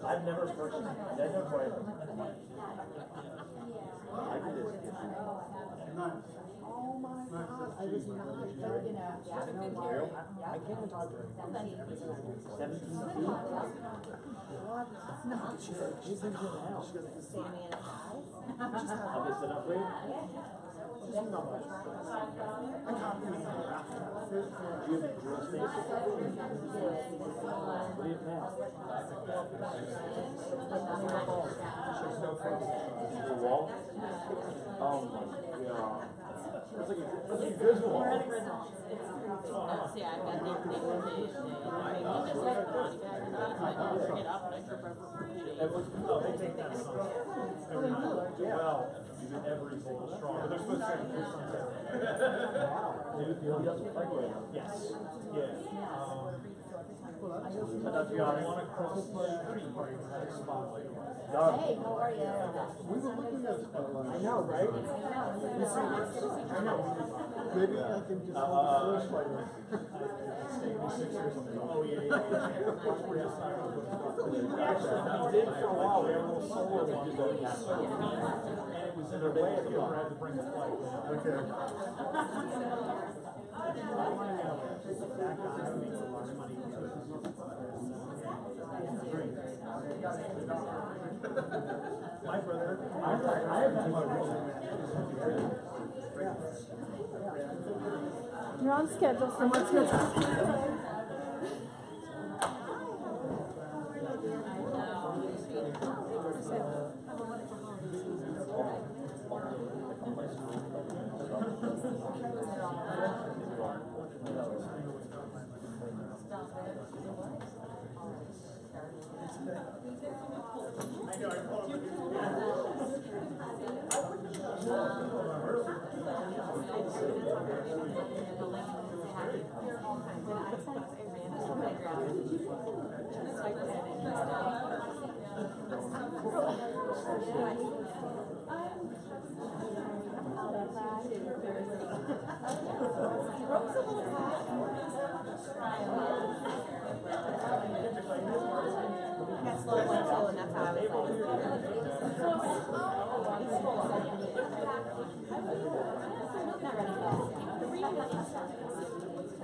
I've never personally, I never tried it. I did it. Nice. Oh my God, I was not, I can't even talk to her. 17 feet. No, she's in here now. Sammy and Ty. Have they set up for you? She's not much. I can't really Do you have drill space? What do you have now? The wall? Oh my God. That's like a good wall. Yeah, I've got the big one. They just like body bag and I bring it up and I trip over for 2 days. Oh, they take that stuff. Well, every single straw. But they're supposed to have this on Yes. Yeah. I thought you all want to cross the street. Hey, how are you? We were looking at it. I know, right? I know. Maybe I can just hold the flashlight on. Oh, yeah. We did for a while. We had a little solar one. And it was in their way if you ever had to bring the flight. Okay. That guy makes a lot of money. My brother, I have You're on schedule, so what's good? That's slow one too, and that's how I was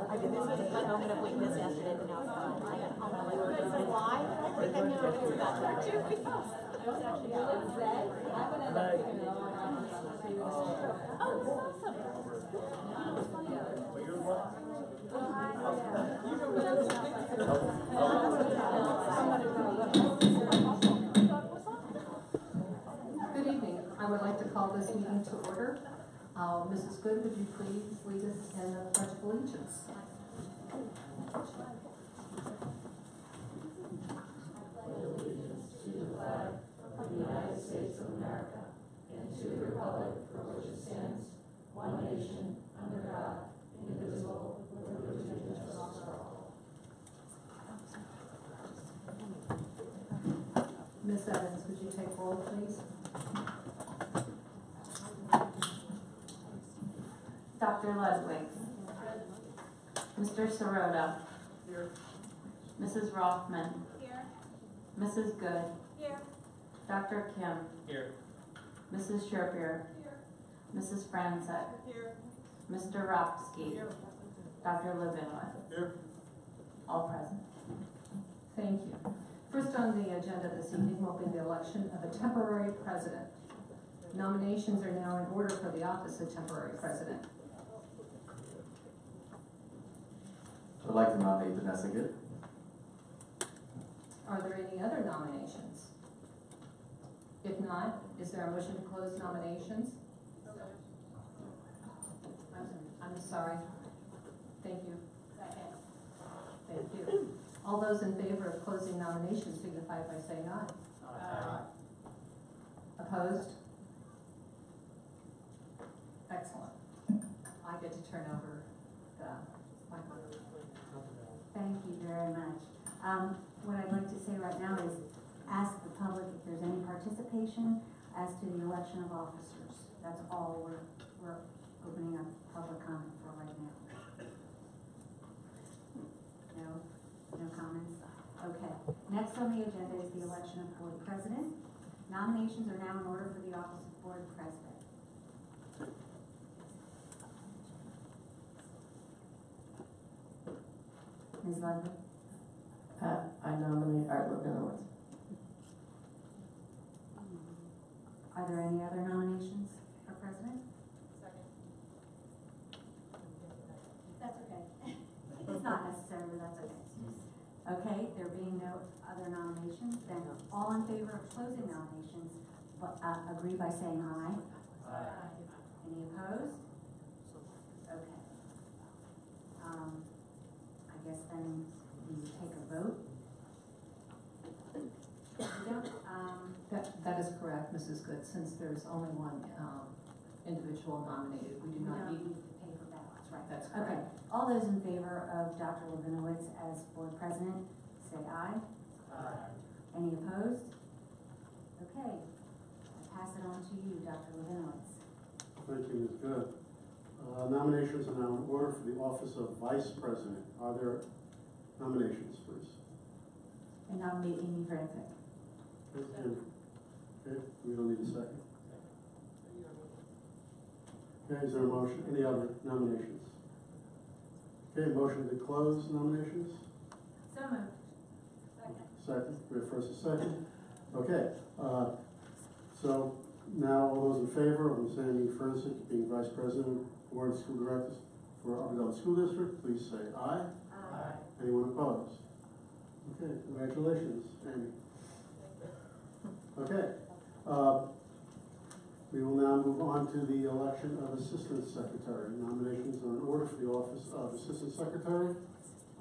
I did this with my moment of weakness yesterday, but now it's fine. I got home and I'm like, why? I think I knew it was about that for 2 weeks. I was actually out today. Good evening. I would like to call this meeting to order. Mrs. Good, would you please lead us in the Pledge of Allegiance? To the flag of the United States of America and to the republic for which it stands, one nation, under God, indivisible, with liberty and justice for all. Ms. Evans, would you take roll, please? Dr. Ledwig. Mr. Sirota. Here. Mrs. Rothman. Here. Mrs. Good. Here. Dr. Kim. Here. Mrs. Sherpier. Here. Mrs. Franzek. Here. Mr. Ropsky. Here. Dr. Levinwood. Here. All present. Thank you. First on the agenda this evening will be the election of a temporary president. Nominations are now in order for the office of temporary president. I'd like to nominate Vanessa Good. Are there any other nominations? If not, is there a motion to close nominations? I'm sorry. Thank you. Thank you. All those in favor of closing nominations signify by saying aye. Aye. Opposed? Excellent. I get to turn over the microphone. Thank you very much. What I'd like to say right now is ask the public if there's any participation as to the election of officers. That's all we're opening up public comment for right now. No comment? next on the agenda is the election of board president. Nominations are now in order for the office of board president. Ms. Ludwig? I nominate Art Levinowitz. Are there any other nominations for president? That's okay. It's not necessary, but that's okay. Okay, there being no other nominations, then all in favor of closing nominations, agree by saying aye. Aye. Any opposed? Okay. I guess then we take a vote. We don't, That is correct, Mrs. Good, since there's only one, individual nominated, we do we not don't need. need to pay for ballots, right? That's Okay, correct. all those in favor of Dr. Levinowitz as board president, say aye. Aye. Any opposed? Okay, I pass it on to you, Dr. Levinowitz. Thank you, Ms. Good. Nominations are now in order for the office of vice president. Are there nominations, please? I nominate Amy Francis. Okay, we don't need a second. Okay, is there a motion? Any other nominations? Okay, motion to close nominations? So moved. Second, we have first and second. Okay, so now all those in favor of Ms. Amy Francis being vice president, board of school directors for Upper Dublin School District, please say aye. Aye. Anyone opposed? Okay, congratulations, Amy. Okay, we will now move on to the election of assistant secretary. Nominations are in order for the office of assistant secretary.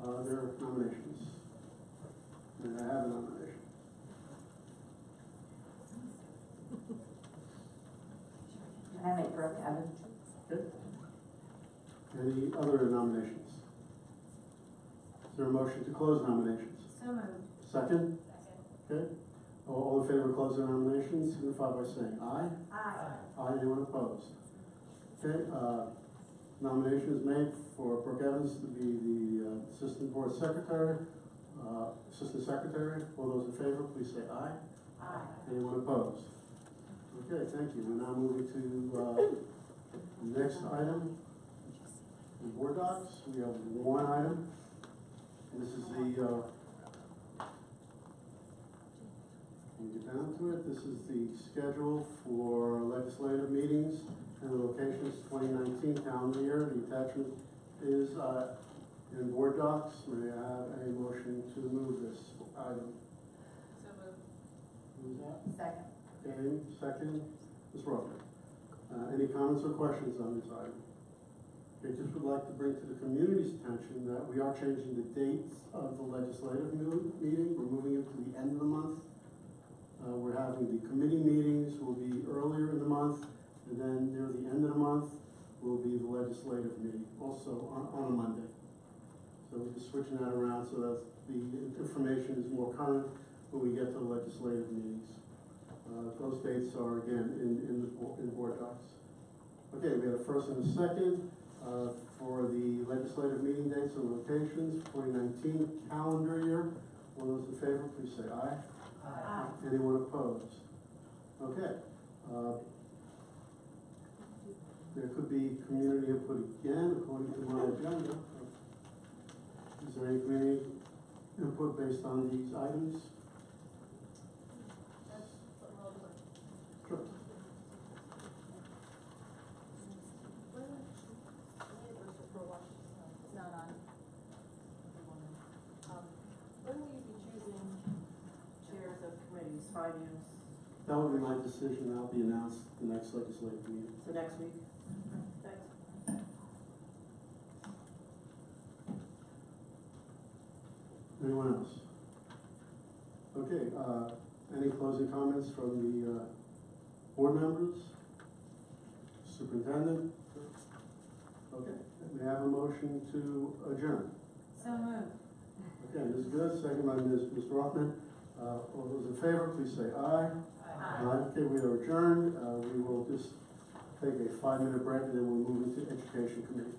There are nominations. May I have a nomination? I nominate Brooke Evans. Okay. Any other nominations? Is there a motion to close nominations? So moved. Second? Okay. All in favor of closing nominations, signify by saying aye. Aye. Aye, anyone opposed? Okay, nomination is made for Brooke Evans to be the assistant board secretary, assistant secretary. All those in favor, please say aye. Aye. Anyone opposed? Okay, thank you. We're now moving to the next item, the board docs. We have one item. This is the, when you get down to it, this is the schedule for legislative meetings and the locations 2019 calendar year. The attachment is in board docs. May I have a motion to move this item? So moved. Who's that? Second. Okay, second, Ms. Rothman. Any comments or questions on this item? Okay, just would like to bring to the community's attention that we are changing the dates of the legislative meeting. We're moving it to the end of the month. We're having the committee meetings will be earlier in the month, and then near the end of the month will be the legislative meeting, also on a Monday. So we're just switching that around so that the information is more current when we get to the legislative meetings. Those dates are again in board docs. Okay, we have a first and a second for the legislative meeting dates and locations, 2019 calendar year. All those in favor, please say aye. Aye. Anyone opposed? Okay. There could be community input again, according to my agenda. Is there any community input based on these items? Sure. It's not on. When will you be choosing chairs of committees? 5 years? That will be my decision. That'll be announced at the next legislative meeting. So next week? Thanks. Anyone else? Okay, any closing comments from the board members? Superintendent? Okay, we have a motion to adjourn. So moved. Okay, Ms. Good, second by Ms. Rothman. All those in favor, please say aye. Aye. Okay, we are adjourned. We will just take a 5-minute break and then we'll move into Education Committee.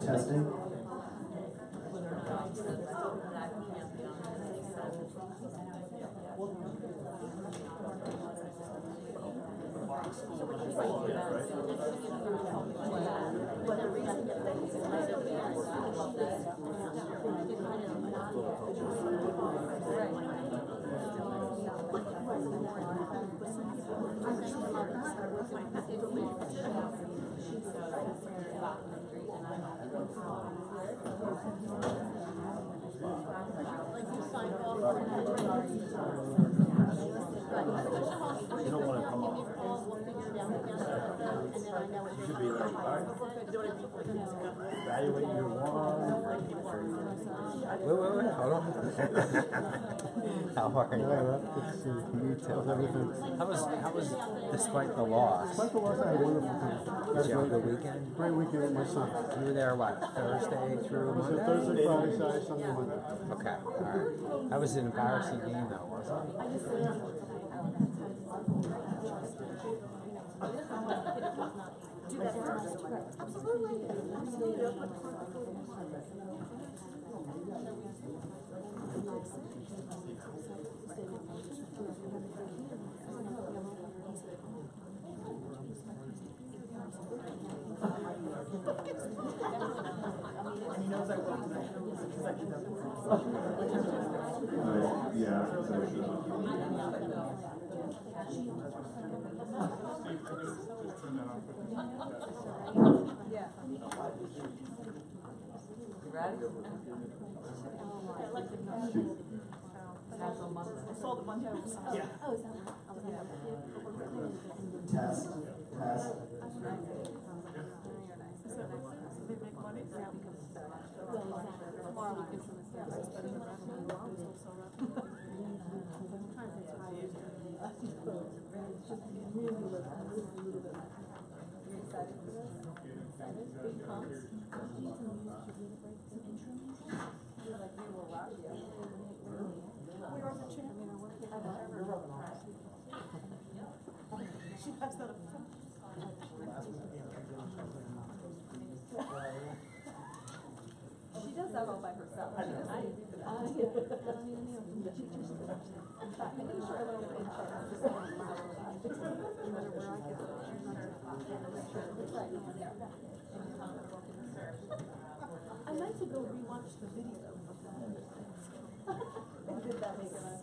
Testing. You don't want to come off. You should be like, all right, evaluate your one. Wait, hold on. How are you? You tell everything. How was, despite the loss? Despite the loss, I had a wonderful time. Did you have a good weekend? Great weekend with my son. You were there, what, Thursday through It was a Monday? Thursday, Friday, Saturday, Sunday, Monday. Okay, alright. That was an embarrassing game though, wasn't it? Do that first. Absolutely. Yeah. Test. She does that all by herself. I meant to go rewatch the video. Did that make sense?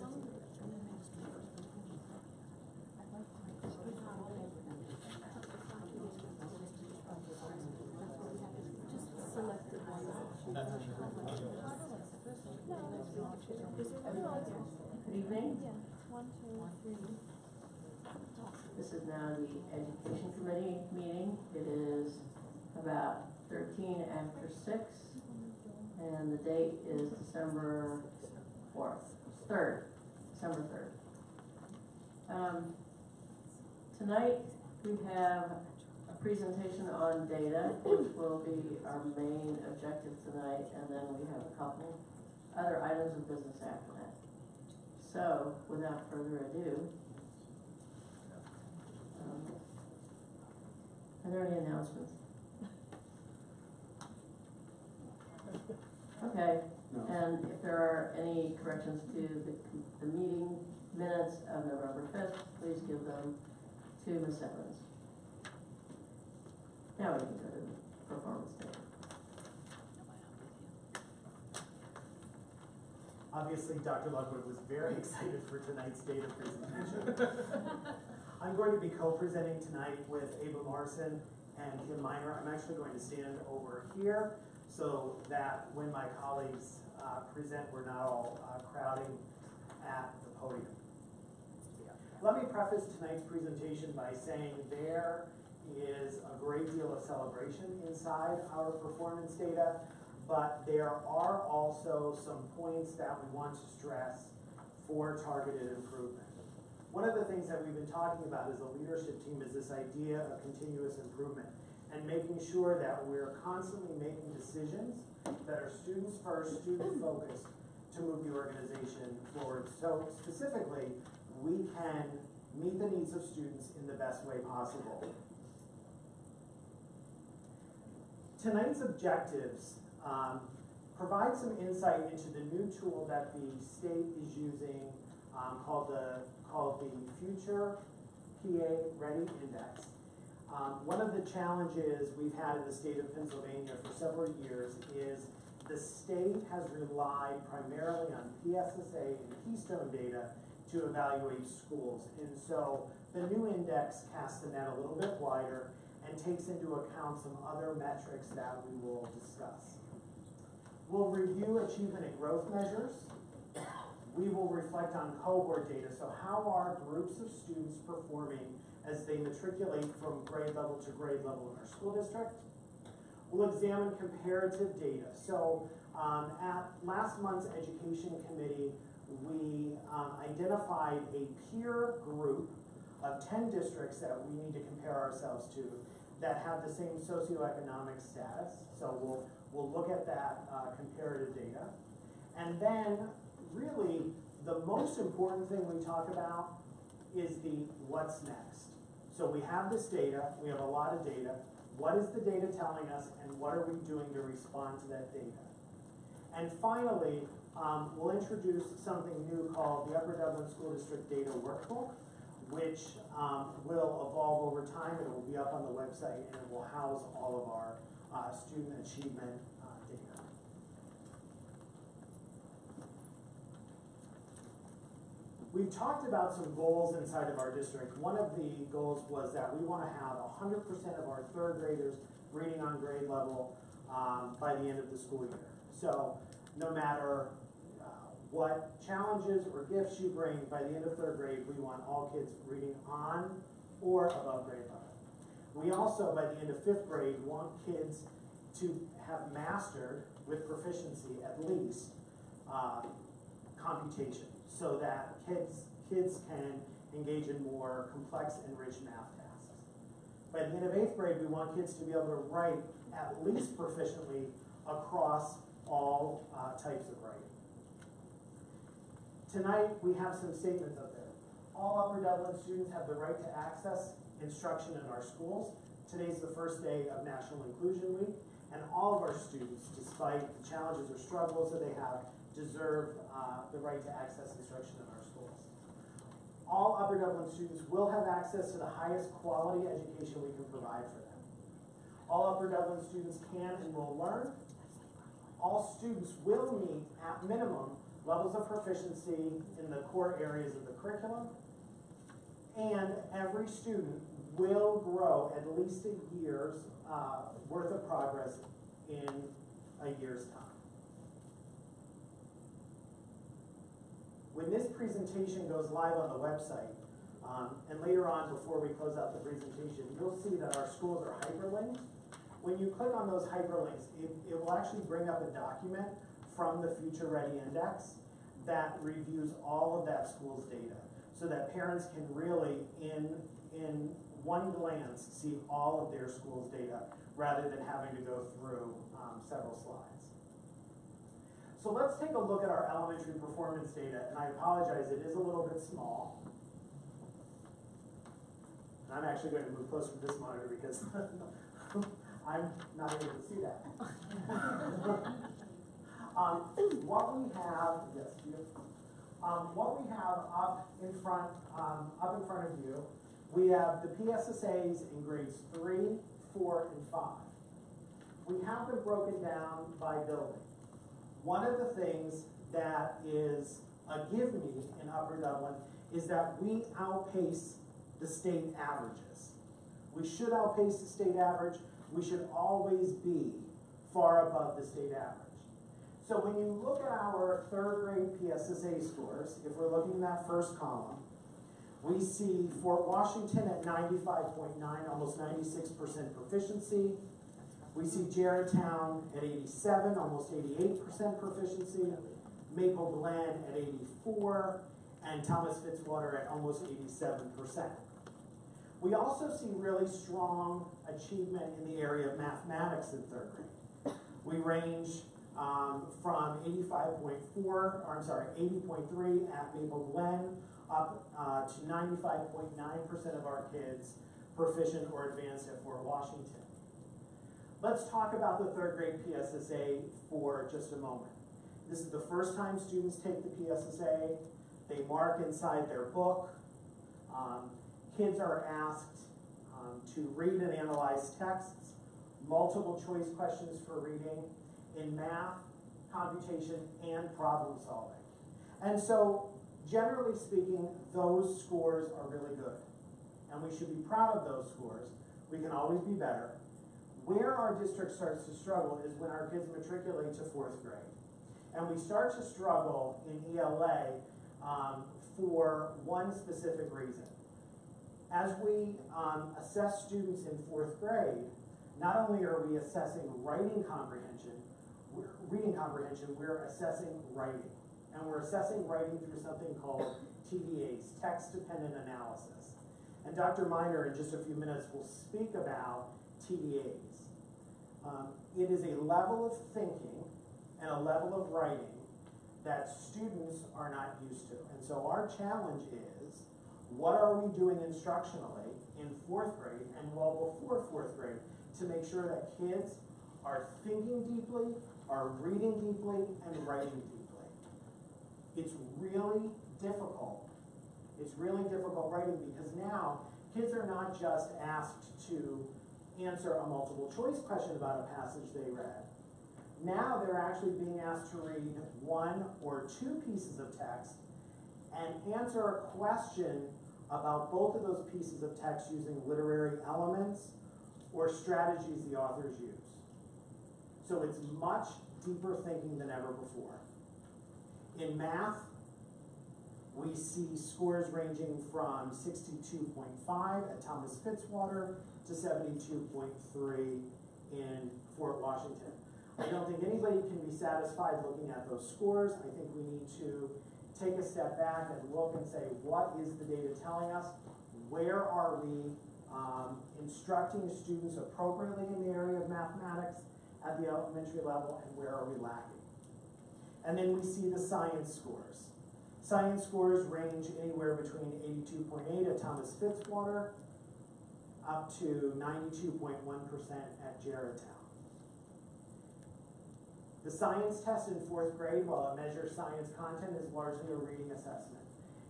Good evening. This is now the Education Committee meeting. It is about 13 after 6, and the date is December 3rd. Tonight we have a presentation on data, which will be our main objective tonight, and then we have a couple other items of business after that. So, without further ado, are there any announcements? Okay, No. and if there are any corrections to the meeting minutes of November 5th, please give them to Ms. Evans. Now we can go to the performance data. Obviously, Dr. Lockwood was very excited for tonight's data presentation. I'm going to be co-presenting tonight with Ava Morrison and Kim Miner. I'm actually going to stand over here so that when my colleagues present, we're not all crowding at the podium. Let me preface tonight's presentation by saying there is a great deal of celebration inside our performance data, but there are also some points that we want to stress for targeted improvement. One of the things that we've been talking about as a leadership team is this idea of continuous improvement and making sure that we're constantly making decisions that are students first, student focused to move the organization forward. So specifically, we can meet the needs of students in the best way possible. Tonight's objectives provide some insight into the new tool that the state is using called the Future PA Ready Index. One of the challenges we've had in the state of Pennsylvania for several years is the state has relied primarily on PSSA and Keystone data to evaluate schools. And so the new index casts the net a little bit wider and takes into account some other metrics that we will discuss. We'll review achievement and growth measures. We will reflect on cohort data. So how are groups of students performing as they matriculate from grade level to grade level in our school district? We'll examine comparative data. So at last month's education committee, we identified a peer group of 10 districts that we need to compare ourselves to that have the same socioeconomic status. So we'll look at that comparative data. And then really the most important thing we talk about is the what's next. So we have this data, we have a lot of data. What is the data telling us and what are we doing to respond to that data? And finally, we'll introduce something new called the Upper Dublin School District Data Workbook, which will evolve over time. It will be up on the website and it will house all of our student achievement data. We've talked about some goals inside of our district. One of the goals was that we want to have 100% of our third graders reading on grade level by the end of the school year. So no matter what challenges or gifts you bring, by the end of third grade, we want all kids reading on or above grade level. We also, by the end of fifth grade, want kids to have mastered with proficiency at least computation, so that kids can engage in more complex and rich math tasks. By the end of eighth grade, we want kids to be able to write at least proficiently across all types of writing. Tonight, we have some statements up there. All Upper Dublin students have the right to access instruction in our schools. Today's the first day of National Inclusion Week, and all of our students, despite the challenges or struggles that they have, deserve the right to access instruction in our schools. All Upper Dublin students will have access to the highest quality education we can provide for them. All Upper Dublin students can and will learn. All students will meet, at minimum, levels of proficiency in the core areas of the curriculum, and every student will grow at least a year's worth of progress in a year's time. When this presentation goes live on the website, and later on before we close out the presentation, you'll see that our schools are hyperlinked. When you click on those hyperlinks, it will actually bring up a document from the Future Ready Index that reviews all of that school's data, so that parents can really, in one glance, see all of their school's data, rather than having to go through several slides. So let's take a look at our elementary performance data, and I apologize, it is a little bit small. And I'm actually going to move closer to this monitor because I'm not able to see that. What we have, yes, what we have up in front of you, we have the PSSAs in grades 3, 4, and 5. We have them broken down by building. One of the things that is a give me in Upper Dublin is that we outpace the state averages. We should outpace the state average. We should always be far above the state average. So when you look at our third grade PSSA scores, if we're looking in that first column, we see Fort Washington at 95.9, almost 96% proficiency. We see Germantown at 87, almost 88% proficiency. Maple Glen at 84, and Thomas Fitzwater at almost 87%. We also see really strong achievement in the area of mathematics in third grade. We range from 80.3 at Maple Glen up to 95.9% of our kids proficient or advanced at Fort Washington. Let's talk about the third grade PSSA for just a moment. This is the first time students take the PSSA. They mark inside their book. Kids are asked to read and analyze texts, multiple choice questions for reading, in math, computation, and problem solving. And so, generally speaking, those scores are really good. And we should be proud of those scores. We can always be better. Where our district starts to struggle is when our kids matriculate to fourth grade. And we start to struggle in ELA for one specific reason. As we assess students in fourth grade, not only are we assessing reading comprehension, we're assessing writing. And we're assessing writing through something called TDAs, text-dependent analysis. And Dr. Miner, in just a few minutes, will speak about TDAs. It is a level of thinking and a level of writing that students are not used to. And so our challenge is, what are we doing instructionally in fourth grade and well before fourth grade to make sure that kids are thinking deeply, are reading deeply, and writing deeply? It's really difficult. It's really difficult writing because now kids are not just asked to answer a multiple choice question about a passage they read. Now they're actually being asked to read one or two pieces of text and answer a question about both of those pieces of text using literary elements or strategies the authors use. So it's much deeper thinking than ever before. In math, we see scores ranging from 62.5 at Thomas Fitzwater to 72.3 in Fort Washington. I don't think anybody can be satisfied looking at those scores. I think we need to take a step back and look and say, what is the data telling us? Where are we instructing students appropriately in the area of mathematics at the elementary level, and where are we lacking? And then we see the science scores. Science scores range anywhere between 82.8 at Thomas Fitzwater up to 92.1% at Germantown. The science test in fourth grade, while it measures science content, is largely a reading assessment.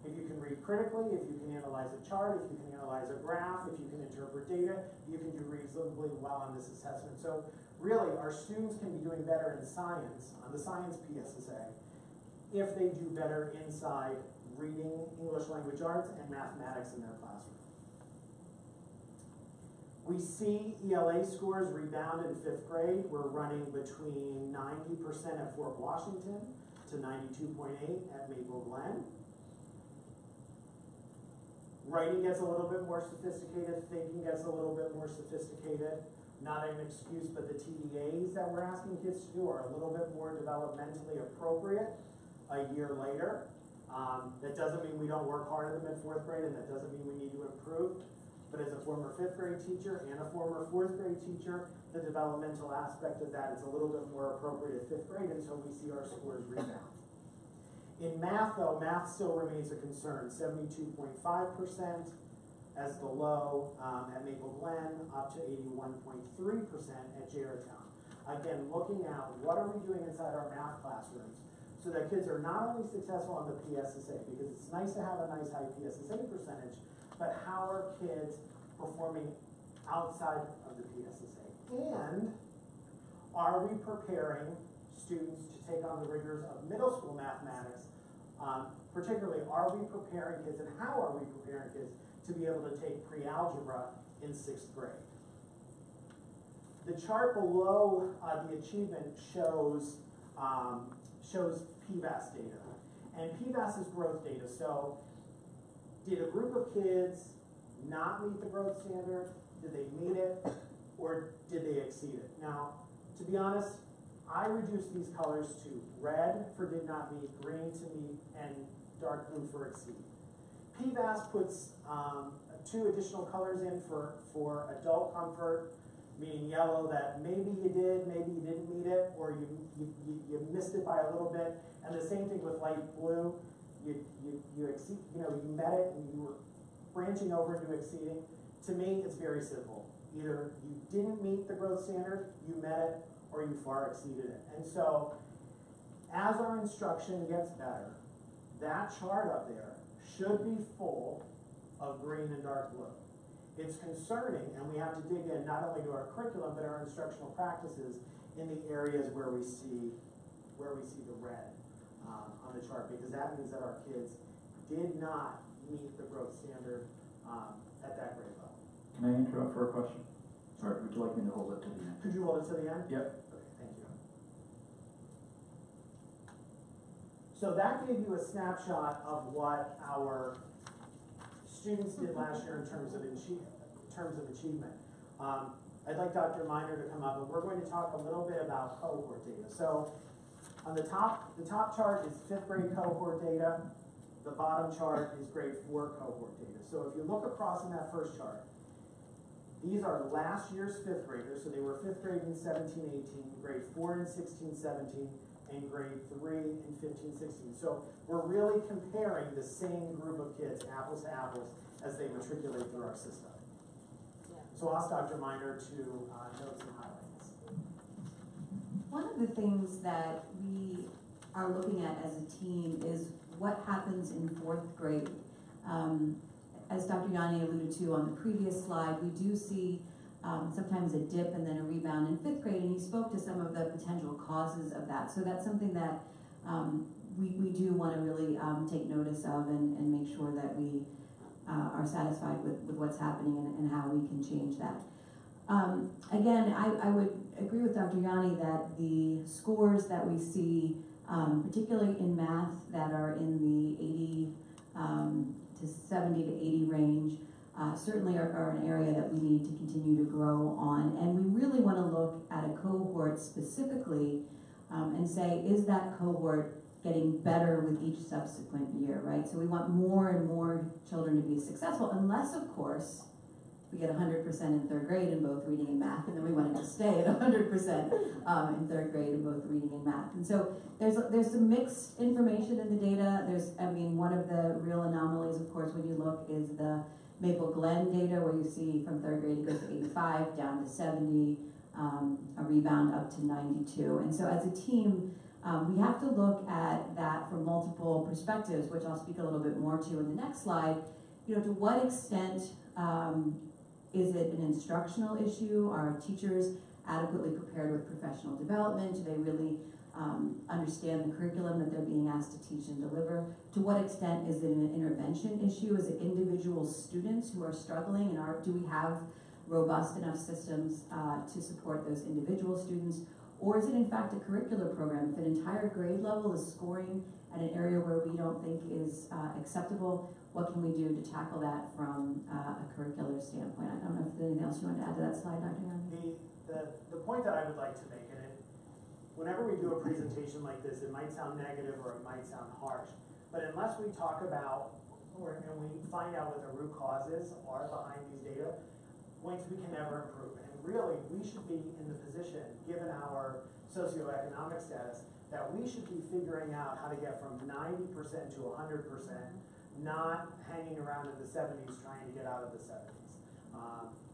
If you can read critically, if you can analyze a chart, if you can analyze a graph, if you can interpret data, you can do reasonably well on this assessment. So really, our students can be doing better in science, on the science PSSA, if they do better inside reading, English language arts, and mathematics in their classroom. We see ELA scores rebound in fifth grade. We're running between 90% at Fort Washington to 92.8 at Maple Glen. Writing gets a little bit more sophisticated, thinking gets a little bit more sophisticated. Not an excuse, but the TDAs that we're asking kids to do are a little bit more developmentally appropriate a year later. That doesn't mean we don't work hard at them at fourth grade, and that doesn't mean we need to improve. But as a former fifth grade teacher and a former fourth grade teacher, the developmental aspect of that is a little bit more appropriate at fifth grade, and so we see our scores rebound. In math, though, math still remains a concern. 72.5% as the low at Maple Glen, up to 81.3% at Germantown. Again, looking at what are we doing inside our math classrooms so that kids are not only successful on the PSSA, because it's nice to have a nice high PSSA percentage, but how are kids performing outside of the PSSA? And are we preparing students to take on the rigors of middle school mathematics? Particularly, are we preparing kids, and how are we preparing kids to be able to take pre-algebra in 6th grade. The chart below the achievement shows PVAS data. And PVAS is growth data. So did a group of kids not meet the growth standard? Did they meet it? Or did they exceed it? Now, to be honest, I reduced these colors to red for did not meet, green to meet, and dark blue for exceed. PVAS puts 2 additional colors in for adult comfort, meaning yellow that maybe you did, maybe you didn't meet it, or you missed it by a little bit. And the same thing with light blue. You exceed, you met it and you were branching over into exceeding. To me, it's very simple. Either you didn't meet the growth standard, you met it, or you far exceeded it. And so, as our instruction gets better, that chart up there should be full of green and dark blue. It's concerning, and we have to dig in not only to our curriculum, but our instructional practices in the areas where we see the red on the chart, because that means that our kids did not meet the growth standard at that grade level. Can I interrupt for a question? Sorry, would you like me to hold it to the end? Could you hold it to the end? Yep. Okay, thank you. So that gave you a snapshot of what our students did last year in terms of achievement. I'd like Dr. Miner to come up, and we're going to talk a little bit about cohort data. So on the top chart is 5th grade cohort data. The bottom chart is grade 4 cohort data. So if you look across in that first chart, these are last year's 5th graders. So they were 5th grade in 17-18, grade 4 in 16-17, and grade 3 in 15-16. So we're really comparing the same group of kids, apples to apples, as they matriculate through our system. So I'll ask Dr. Miner to note some highlights. One of the things that we are looking at as a team is what happens in 4th grade. As Dr. Yanni alluded to on the previous slide, we do see sometimes a dip and then a rebound in 5th grade, and he spoke to some of the potential causes of that. So that's something that we do want to really take notice of and make sure that we are satisfied with what's happening and how we can change that. Again, I would agree with Dr. Yanni that the scores that we see, particularly in math, that are in the 80 to 70 to 80 range, certainly are an area that we need to continue to grow on. And we really want to look at a cohort specifically and say, is that cohort getting better with each subsequent year, right? So we want more and more children to be successful, unless, of course, we get 100% in 3rd grade in both reading and math, and then we want it to stay at 100% in 3rd grade in both reading and math. And so there's some mixed information in the data. One of the real anomalies, of course, when you look is the Maple Glen data, where you see from 3rd grade it goes to 85, down to 70, a rebound up to 92. And so as a team, we have to look at that from multiple perspectives, which I'll speak a little bit more to in the next slide. To what extent is it an instructional issue? Are teachers adequately prepared with professional development? Do they really understand the curriculum that they're being asked to teach and deliver? To what extent is it an intervention issue? Is it individual students who are struggling, and do we have robust enough systems to support those individual students? Or is it in fact a curricular program? If an entire grade level is scoring at an area where we don't think is acceptable, what can we do to tackle that from a curricular standpoint? I don't know if there's anything else you want to add to that slide, Dr. Young? The point that I would like to make, and whenever we do a presentation like this, it might sound negative or it might sound harsh, but unless we talk about and we find out what the root causes are behind these data, points we can never improve. And really, we should be in the position, given our socioeconomic status, that we should be figuring out how to get from 90% to 100%, not hanging around in the 70s trying to get out of the 70s.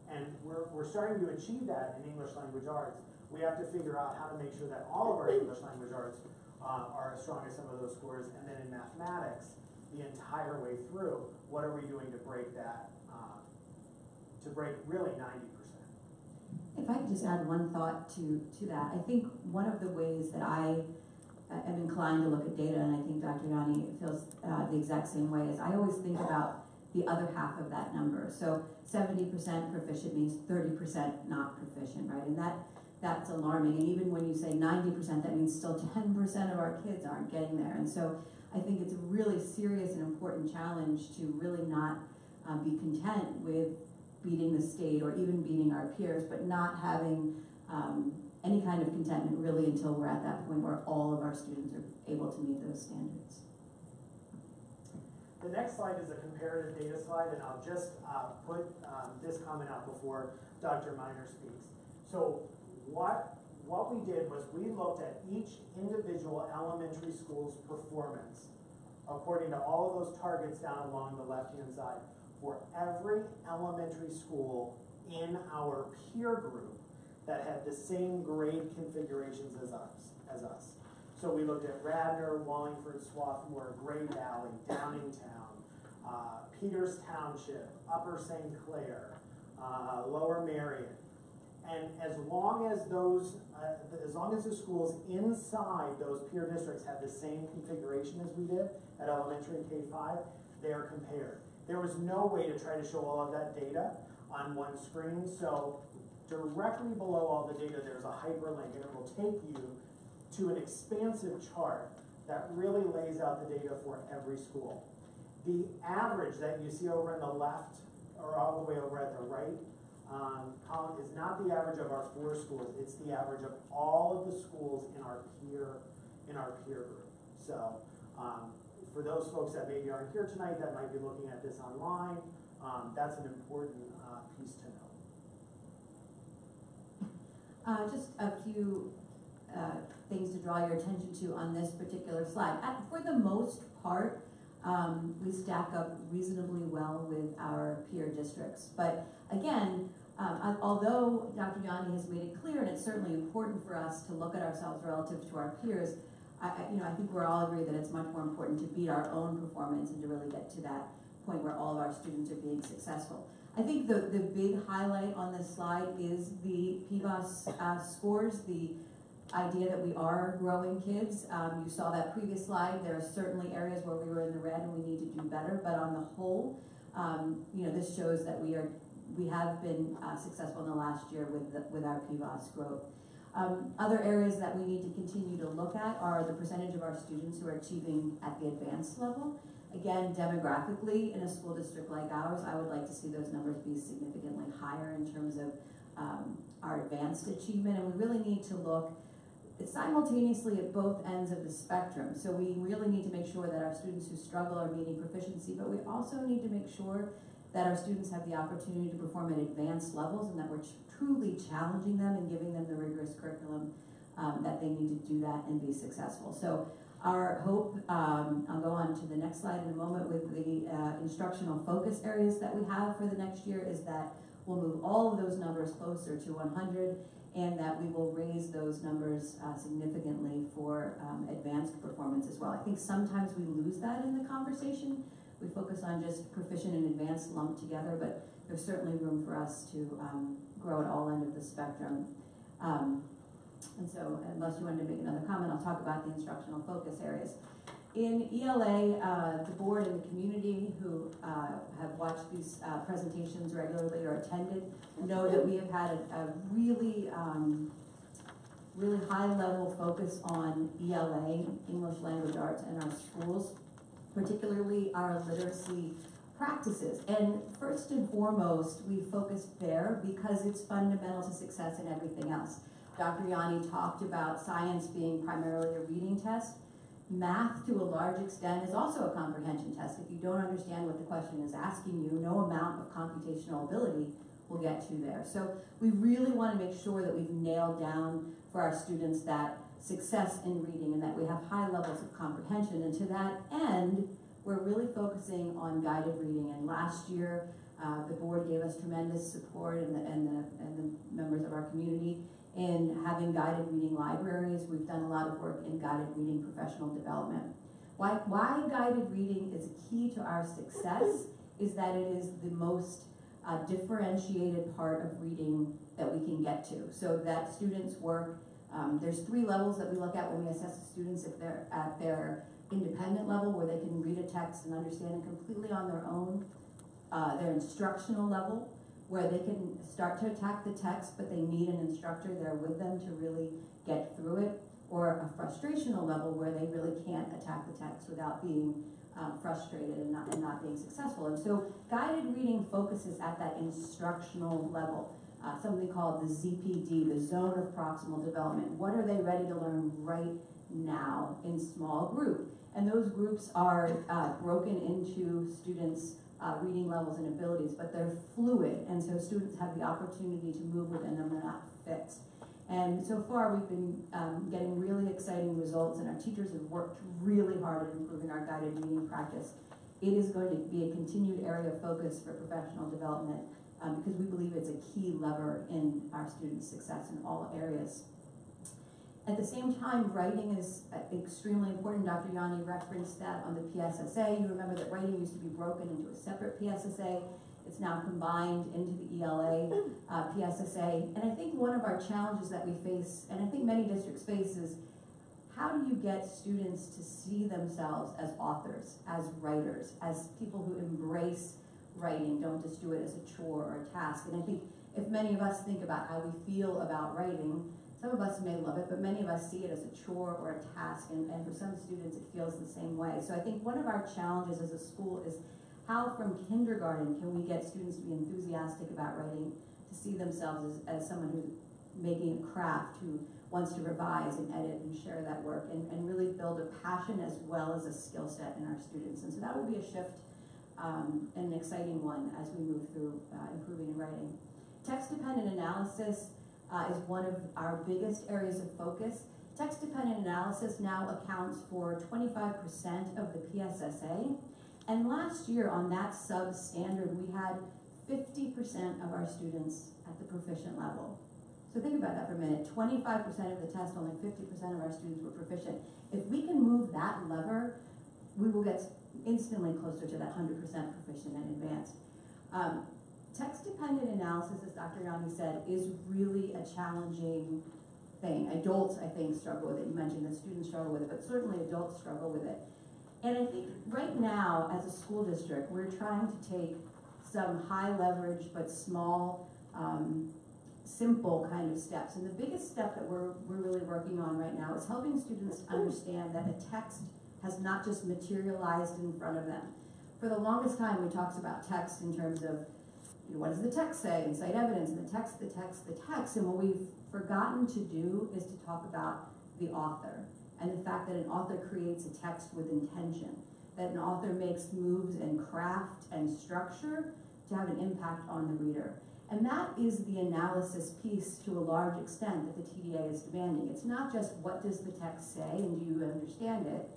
And we're starting to achieve that in English language arts. We have to figure out how to make sure that all of our English language arts are as strong as some of those scores. And then in mathematics, the entire way through, what are we doing to break that, to break really 90%? If I could just add one thought to that. I think one of the ways that I am inclined to look at data, and I think Dr. Yanni feels the exact same way, is I always think about the other half of that number. So 70% proficient means 30% not proficient, right? And that's alarming. And even when you say 90%, that means still 10% of our kids aren't getting there. And so I think it's a really serious and important challenge to really not be content with beating the state or even beating our peers, but not having any kind of contentment really until we're at that point where all of our students are able to meet those standards. The next slide is a comparative data slide, and I'll just put this comment out before Dr. Miner speaks. So what we did was we looked at each individual elementary school's performance according to all of those targets down along the left-hand side for every elementary school in our peer group that had the same grade configurations as us. So we looked at Radnor, Wallingford, Swarthmore, Grey Valley, Downingtown, Peters Township, Upper St. Clair, Lower Marion. And as long as the schools inside those peer districts had the same configuration as we did at elementary and K-5, they are compared. There was no way to try to show all of that data on one screen, so directly below all the data there's a hyperlink, and it will take you to an expansive chart that really lays out the data for every school. The average that you see over on the left, or all the way over at the right column, is not the average of our 4 schools, it's the average of all of the schools in our peer group. So for those folks that maybe aren't here tonight that might be looking at this online, that's an important piece to know. Just a few things to draw your attention to on this particular slide. For the most part, we stack up reasonably well with our peer districts. But again, although Dr. Yanni has made it clear, and it's certainly important for us to look at ourselves relative to our peers, I think we're all agree that it's much more important to beat our own performance and to really get to that point where all of our students are being successful. I think the big highlight on this slide is the PBOS scores, the idea that we are growing kids. You saw that previous slide. There are certainly areas where we were in the red and we need to do better, but on the whole, this shows that we have been successful in the last year with our PBOS growth. Other areas that we need to continue to look at are the percentage of our students who are achieving at the advanced level. Again, demographically, in a school district like ours, I would like to see those numbers be significantly higher in terms of our advanced achievement, and we really need to look simultaneously at both ends of the spectrum. So we really need to make sure that our students who struggle are meeting proficiency, but we also need to make sure that our students have the opportunity to perform at advanced levels and that we're truly challenging them and giving them the rigorous curriculum that they need to do that and be successful. So our hope, I'll go on to the next slide in a moment with the instructional focus areas that we have for the next year, is that we'll move all of those numbers closer to 100 and that we will raise those numbers significantly for advanced performance as well. I think sometimes we lose that in the conversation. We focus on just proficient and advanced lumped together, but there's certainly room for us to grow at all ends of the spectrum. And so, unless you wanted to make another comment, I'll talk about the instructional focus areas. In ELA, the board and the community who have watched these presentations regularly or attended know that we have had a really, really high level focus on ELA, English Language Arts, in our schools, particularly our literacy practices. And first and foremost, we focused there because it's fundamental to success in everything else. Dr. Yanni talked about science being primarily a reading test. Math, to a large extent, is also a comprehension test. If you don't understand what the question is asking you, no amount of computational ability will get you there. So we really want to make sure that we've nailed down for our students that success in reading and that we have high levels of comprehension. And to that end, we're really focusing on guided reading. And last year, the board gave us tremendous support and the members of our community in having guided reading libraries. We've done a lot of work in guided reading professional development. Why guided reading is key to our success is that it is the most differentiated part of reading that we can get to. So that students work, there's 3 levels that we look at when we assess the students. If they're at their independent level where they can read a text and understand it completely on their own, their instructional level, where they can start to attack the text, but they need an instructor there with them to really get through it, or a frustrational level where they really can't attack the text without being frustrated and not being successful. And so guided reading focuses at that instructional level, something called the ZPD, the Zone of Proximal Development. What are they ready to learn right now in small group? And those groups are broken into students' reading levels and abilities, but they're fluid, and so students have the opportunity to move within them. They're not fixed. And so far, we've been getting really exciting results, and our teachers have worked really hard at improving our guided reading practice. It is going to be a continued area of focus for professional development because we believe it's a key lever in our students' success in all areas. At the same time, writing is extremely important. Dr. Yanni referenced that on the PSSA. You remember that writing used to be broken into a separate PSSA. It's now combined into the ELA PSSA. And I think one of our challenges that we face, and I think many districts face, is how do you get students to see themselves as authors, as writers, as people who embrace writing, don't just do it as a chore or a task. And I think if many of us think about how we feel about writing, some of us may love it, but many of us see it as a chore or a task, and for some students it feels the same way. So I think one of our challenges as a school is how from kindergarten can we get students to be enthusiastic about writing, to see themselves as someone who's making a craft, who wants to revise and edit and share that work, and really build a passion as well as a skill set in our students. And so that will be a shift, an exciting one as we move through improving in writing. Text-dependent analysis is one of our biggest areas of focus. Text-dependent analysis now accounts for 25% of the PSSA. And last year on that sub-standard, we had 50% of our students at the proficient level. So think about that for a minute. 25% of the test, only 50% of our students were proficient. If we can move that lever, we will get instantly closer to that 100% proficient and advanced. Text-dependent analysis, as Dr. Yanni said, is really a challenging thing. Adults, I think, struggle with it. You mentioned that students struggle with it, but certainly adults struggle with it. And I think right now, as a school district, we're trying to take some high leverage but small, simple kind of steps. And the biggest step that we're really working on right now is helping students understand that a text has not just materialized in front of them. For the longest time, we talked about text in terms of, you know, what does the text say, and cite evidence, and the text, the text, the text. And what we've forgotten to do is to talk about the author, and the fact that an author creates a text with intention, that an author makes moves and craft and structure to have an impact on the reader. And that is the analysis piece to a large extent that the TDA is demanding. It's not just what does the text say and do you understand it,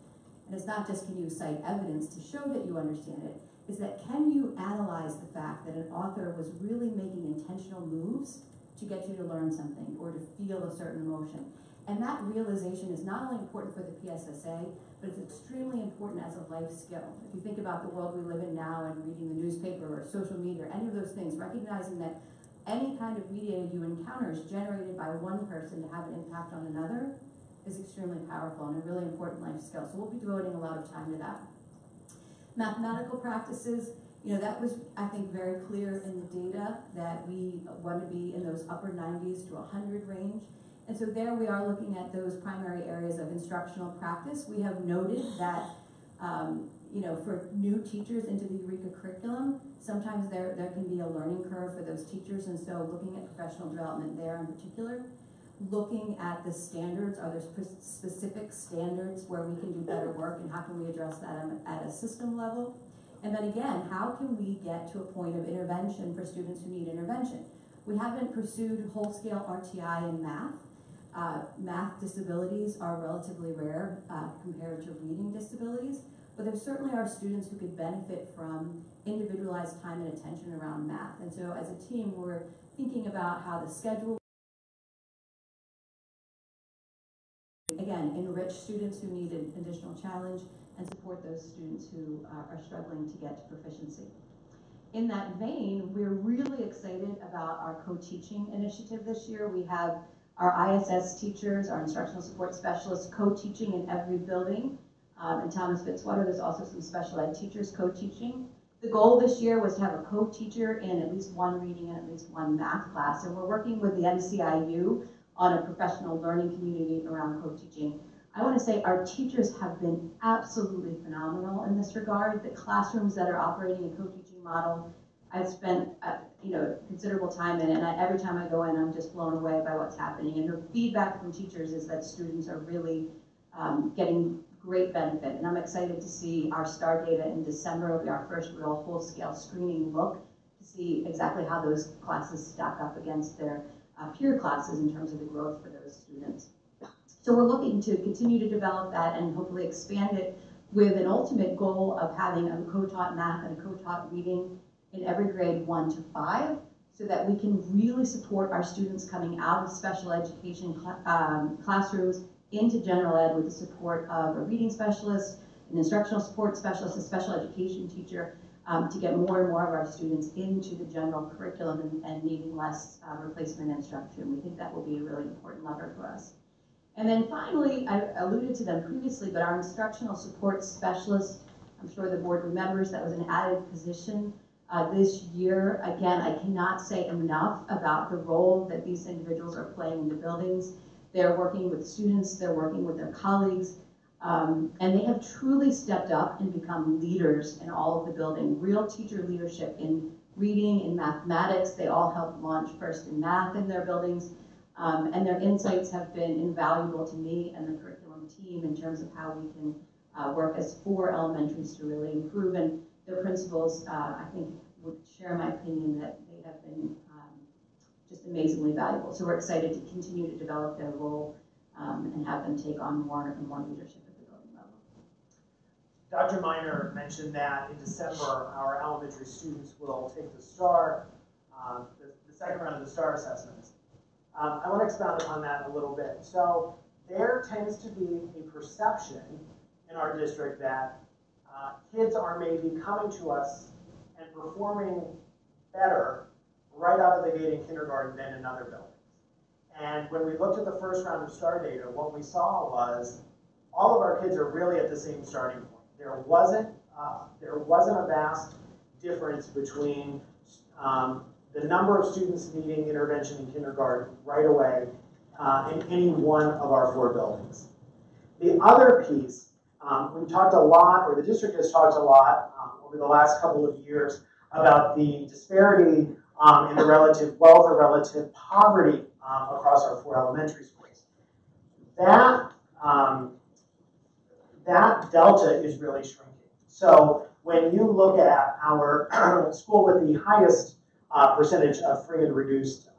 and it's not just can you cite evidence to show that you understand it, is that can you analyze the fact that an author was really making intentional moves to get you to learn something or to feel a certain emotion. And that realization is not only important for the PSSA, but it's extremely important as a life skill. If you think about the world we live in now and reading the newspaper or social media or any of those things, recognizing that any kind of media you encounter is generated by one person to have an impact on another is extremely powerful and a really important life skill. So we'll be devoting a lot of time to that. Mathematical practices, you know, that was, I think, very clear in the data that we want to be in those upper 90s to 100 range. And so there we are looking at those primary areas of instructional practice. We have noted that, you know, for new teachers into the Eureka curriculum, sometimes there can be a learning curve for those teachers. And so looking at professional development there in particular, looking at the standards, are there specific standards where we can do better work, and how can we address that at a system level? And then again, how can we get to a point of intervention for students who need intervention? We haven't pursued whole-scale RTI in math. Math disabilities are relatively rare compared to reading disabilities, but there certainly are students who could benefit from individualized time and attention around math. And so as a team, we're thinking about how the schedule, again, enrich students who need an additional challenge and support those students who are struggling to get to proficiency. In that vein, we're really excited about our co-teaching initiative this year. We have our ISS teachers, our instructional support specialists, co-teaching in every building. In Thomas Fitzwater, there's also some special ed teachers co-teaching. The goal this year was to have a co-teacher in at least one reading and at least one math class. And we're working with the NCIU on a professional learning community around co-teaching. I want to say our teachers have been absolutely phenomenal in this regard. The classrooms that are operating a co-teaching model, I've spent considerable time in it, and every time I go in, I'm just blown away by what's happening. And the feedback from teachers is that students are really getting great benefit. And I'm excited to see our STAR data in December. Will be our first real full-scale screening look to see exactly how those classes stack up against their peer classes in terms of the growth for those students. So we're looking to continue to develop that and hopefully expand it with an ultimate goal of having a co-taught math and a co-taught reading in every grade 1 to 5, so that we can really support our students coming out of special education classrooms into general ed with the support of a reading specialist, an instructional support specialist, a special education teacher, to get more and more of our students into the general curriculum and needing less replacement instruction. We think that will be a really important lever for us. And then finally, I alluded to them previously, but our instructional support specialist, I'm sure the board remembers, that was an added position this year. Again, I cannot say enough about the role that these individuals are playing in the buildings. They're working with students, they're working with their colleagues, and they have truly stepped up and become leaders in all of the building. Real teacher leadership in reading, in mathematics. They all helped launch First in Math in their buildings, and their insights have been invaluable to me and the curriculum team in terms of how we can work as 4 elementaries to really improve. And the principals, I think, would share my opinion that they have been just amazingly valuable. So we're excited to continue to develop their role and have them take on more and more leadership at the building level. Dr. Miner mentioned that in December, our elementary students will take the STAR, the second round of the STAR assessments. I want to expound upon that a little bit. So there tends to be a perception in our district that kids are maybe coming to us and performing better right out of the gate in kindergarten than in other buildings. And when we looked at the first round of STAR data, what we saw was all of our kids are really at the same starting point. There wasn't a vast difference between the number of students needing intervention in kindergarten right away in any one of our 4 buildings. The other piece, we've talked a lot, or the district has talked a lot over the last couple of years about the disparity in the relative wealth or relative poverty across our 4 elementary schools. That delta is really shrinking. So when you look at our school with the highest percentage of free and reduced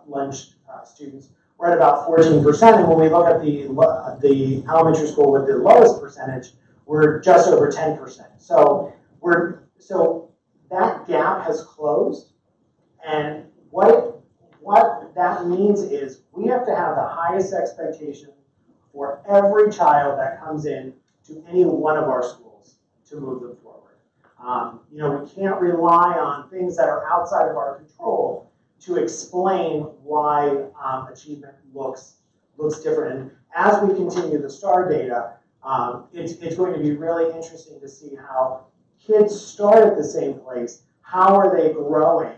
lunch students, we're at about 14%. And when we look at the elementary school with the lowest percentage, we're just over 10%. So that gap has closed. And what that means is we have to have the highest expectation for every child that comes in to any one of our schools to move them forward. We can't rely on things that are outside of our control to explain why achievement looks different. And as we continue the STAR data, it's going to be really interesting to see how kids start at the same place. How are they growing?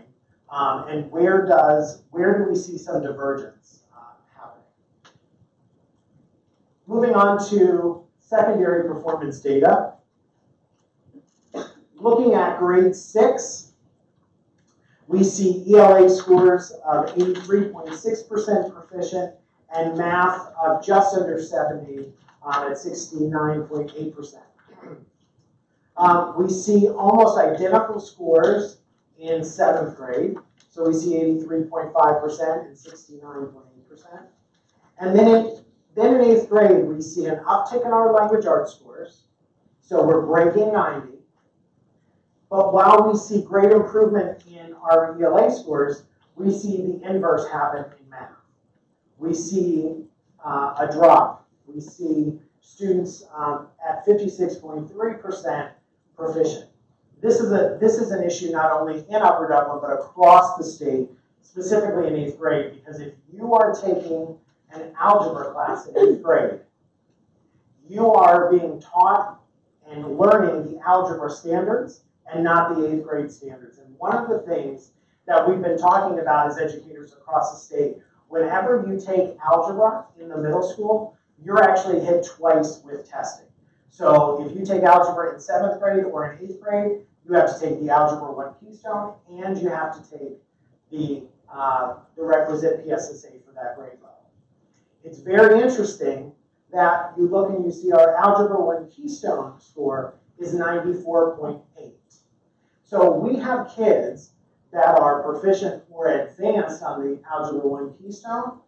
And where do we see some divergence happening? Moving on to secondary performance data. Looking at grade 6, we see ELA scores of 83.6% proficient and math of just under 70 at 69.8%. We see almost identical scores in 7th grade. So we see 83.5% and 69.8%. And then in 8th grade, we see an uptick in our language arts scores. So we're breaking 90. But while we see great improvement in our ELA scores, we see the inverse happen in math. We see a drop. We see students at 56.3% proficient. This is an issue not only in Upper Dublin, but across the state, specifically in 8th grade, because if you are taking an algebra class in 8th grade, you are being taught and learning the algebra standards and not the 8th grade standards. And one of the things that we've been talking about as educators across the state, whenever you take algebra in the middle school, you're actually hit twice with testing. So if you take algebra in 7th grade or in 8th grade, you have to take the Algebra 1 Keystone, and you have to take the requisite PSSA for that grade level. It's very interesting that you look and you see our Algebra 1 Keystone score is 94.8. So we have kids that are proficient or advanced on the Algebra 1 Keystone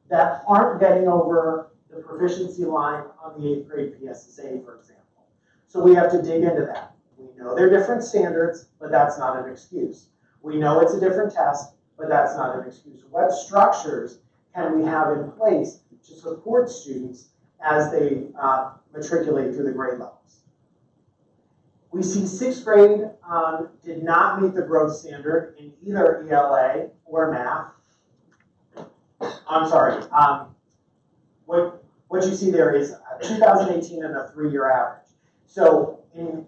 that aren't getting over the proficiency line on the 8th grade PSSA, for example. So we have to dig into that. We know they're different standards, but that's not an excuse. We know it's a different test, but that's not an excuse. What structures can we have in place to support students as they matriculate through the grade levels? We see 6th grade did not meet the growth standard in either ELA or math. I'm sorry. What you see there is 2018 and a 3-year average. So in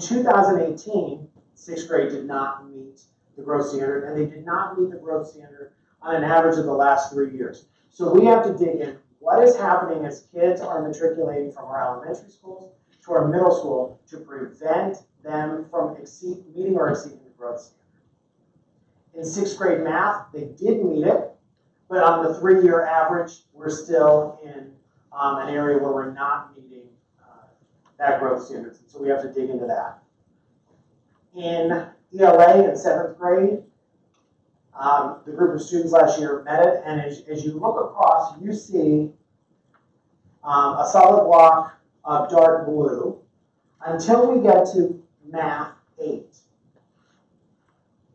2018, 6th grade did not meet the growth standard, and they did not meet the growth standard on an average of the last 3 years. So we have to dig in. What is happening as kids are matriculating from our elementary schools to our middle school to prevent them from meeting or exceeding the growth standard? In 6th grade math, they did meet it, but on the 3-year average, we're still in an area where we're not meeting that growth standards. So we have to dig into that. In ELA in 7th grade, the group of students last year met it, and as you look across, you see a solid block of dark blue until we get to math 8.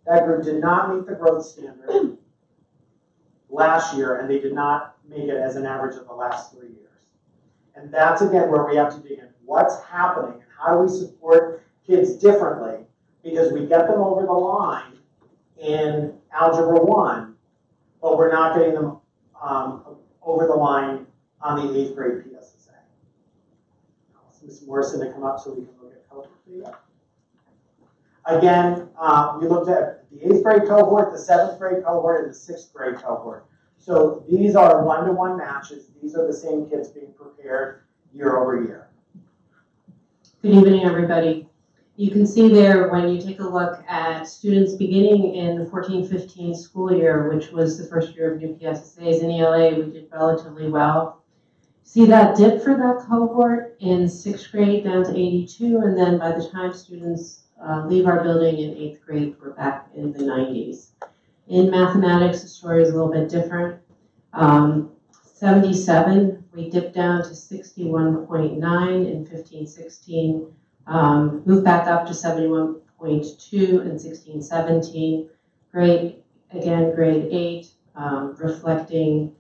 That group did not meet the growth standard last year, and they did not make it as an average of the last 3 years. And that's, again, where we have to dig in. What's happening, and how do we support kids differently? Because we get them over the line in Algebra 1, but we're not getting them over the line on the 8th grade PSSA. I'll ask Ms. Morrison to come up so we can look at cohort data. Again, we looked at the 8th grade cohort, the 7th grade cohort, and the 6th grade cohort. So these are one-to-one matches. These are the same kids being prepared year over year. Good evening, everybody. You can see there when you take a look at students beginning in the 14-15 school year, which was the first year of new PSSAs in ELA, we did relatively well. See that dip for that cohort in 6th grade down to 82, and then by the time students leave our building in 8th grade, we're back in the 90s. In mathematics, the story is a little bit different. 77, we dipped down to 61.9 in 15-16. Moved back up to 71.2 in 16-17. Grade 8, reflecting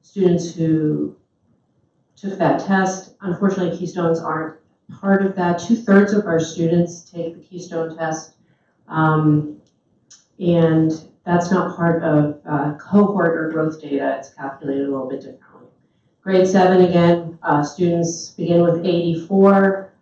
students who took that test. Unfortunately, Keystones aren't part of that. 2/3 of our students take the Keystone test, and that's not part of cohort or growth data. It's calculated a little bit differently. Grade 7, again, students begin with 84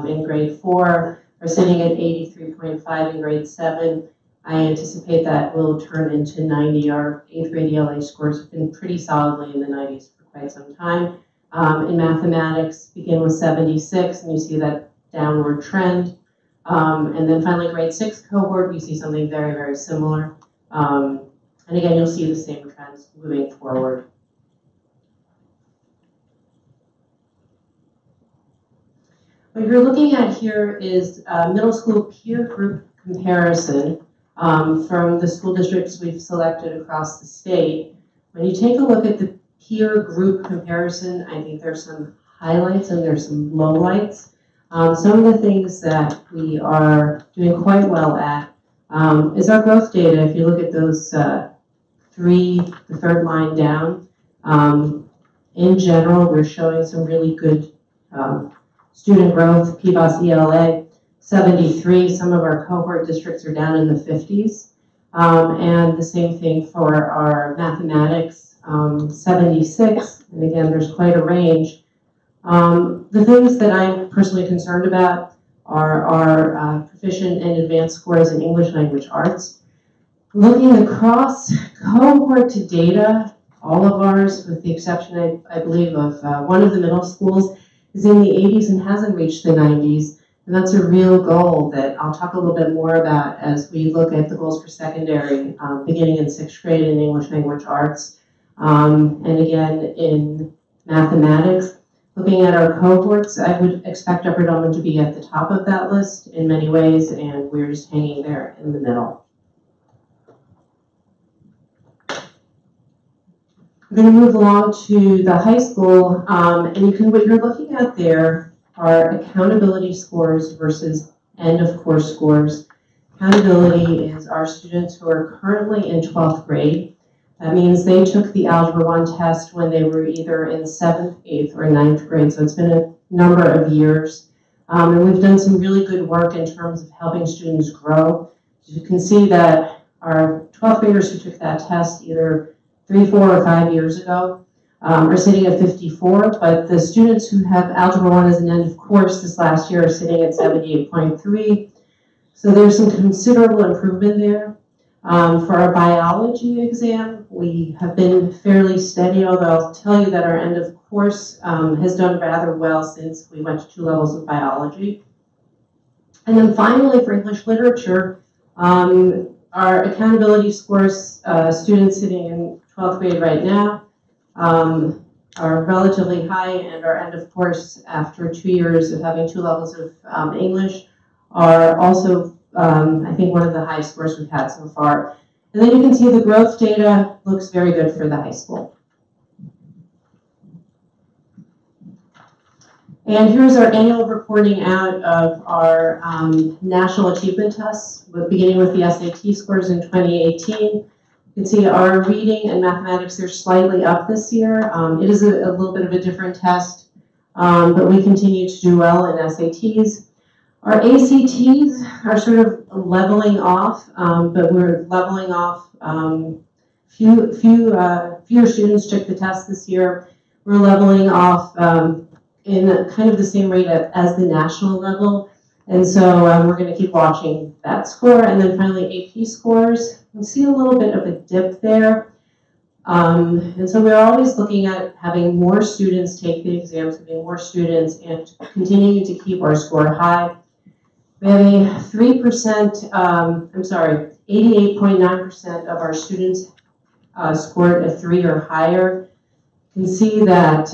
in grade 4, are sitting at 83.5 in grade 7. I anticipate that will turn into 90. Our 8th grade ELA scores have been pretty solidly in the 90s for quite some time. In mathematics, begin with 76, and you see that downward trend. And then finally, grade 6 cohort, you see something very, very similar. And again, you'll see the same trends moving forward. What you're looking at here is middle school peer group comparison from the school districts we've selected across the state. When you take a look at the peer group comparison, I think there's some highlights and there's some lowlights. Some of the things that we are doing quite well at is our growth data. If you look at those the third line down, in general, we're showing some really good student growth. PBOS ELA, 73. Some of our cohort districts are down in the 50s. And the same thing for our mathematics, 76. And again, there's quite a range. The things that I'm personally concerned about are our proficient and advanced scores in English language arts. Looking across cohort data, all of ours, with the exception, I believe, of one of the middle schools, is in the 80s and hasn't reached the 90s. And that's a real goal that I'll talk a little bit more about as we look at the goals for secondary, beginning in 6th grade in English language arts. And again, in mathematics, looking at our cohorts, I would expect Upper Dublin to be at the top of that list in many ways, and we're just hanging there in the middle. I'm going to move along to the high school, and what you're looking at there are accountability scores versus end of course scores. Accountability is our students who are currently in 12th grade. That means they took the Algebra 1 test when they were either in 7th, 8th, or 9th grade, so it's been a number of years. And we've done some really good work in terms of helping students grow. You can see that our 12th graders who took that test either 3, 4, or 5 years ago are sitting at 54, but the students who have Algebra 1 as an end of course this last year are sitting at 78.3. So there's some considerable improvement there. For our biology exam, we have been fairly steady, although I'll tell you that our end of course has done rather well since we went to 2 levels of biology. And then finally, for English literature, our accountability scores, students sitting in 12th grade right now, are relatively high, and our end of course after 2 years of having 2 levels of English are also, I think, one of the highest scores we've had so far. And then you can see the growth data looks very good for the high school. And here's our annual reporting out of our national achievement tests, beginning with the SAT scores in 2018. You can see our reading and mathematics, they're slightly up this year. It is a little bit of a different test, but we continue to do well in SATs. Our ACTs are sort of leveling off, but we're leveling off. Fewer students took the test this year. We're leveling off in kind of the same rate as the national level. And so we're going to keep watching that score. And then finally, AP scores. You see a little bit of a dip there. And so we're always looking at having more students take the exams, having more students, and continuing to keep our score high. We have a 88.9% of our students scored a 3 or higher. You can see that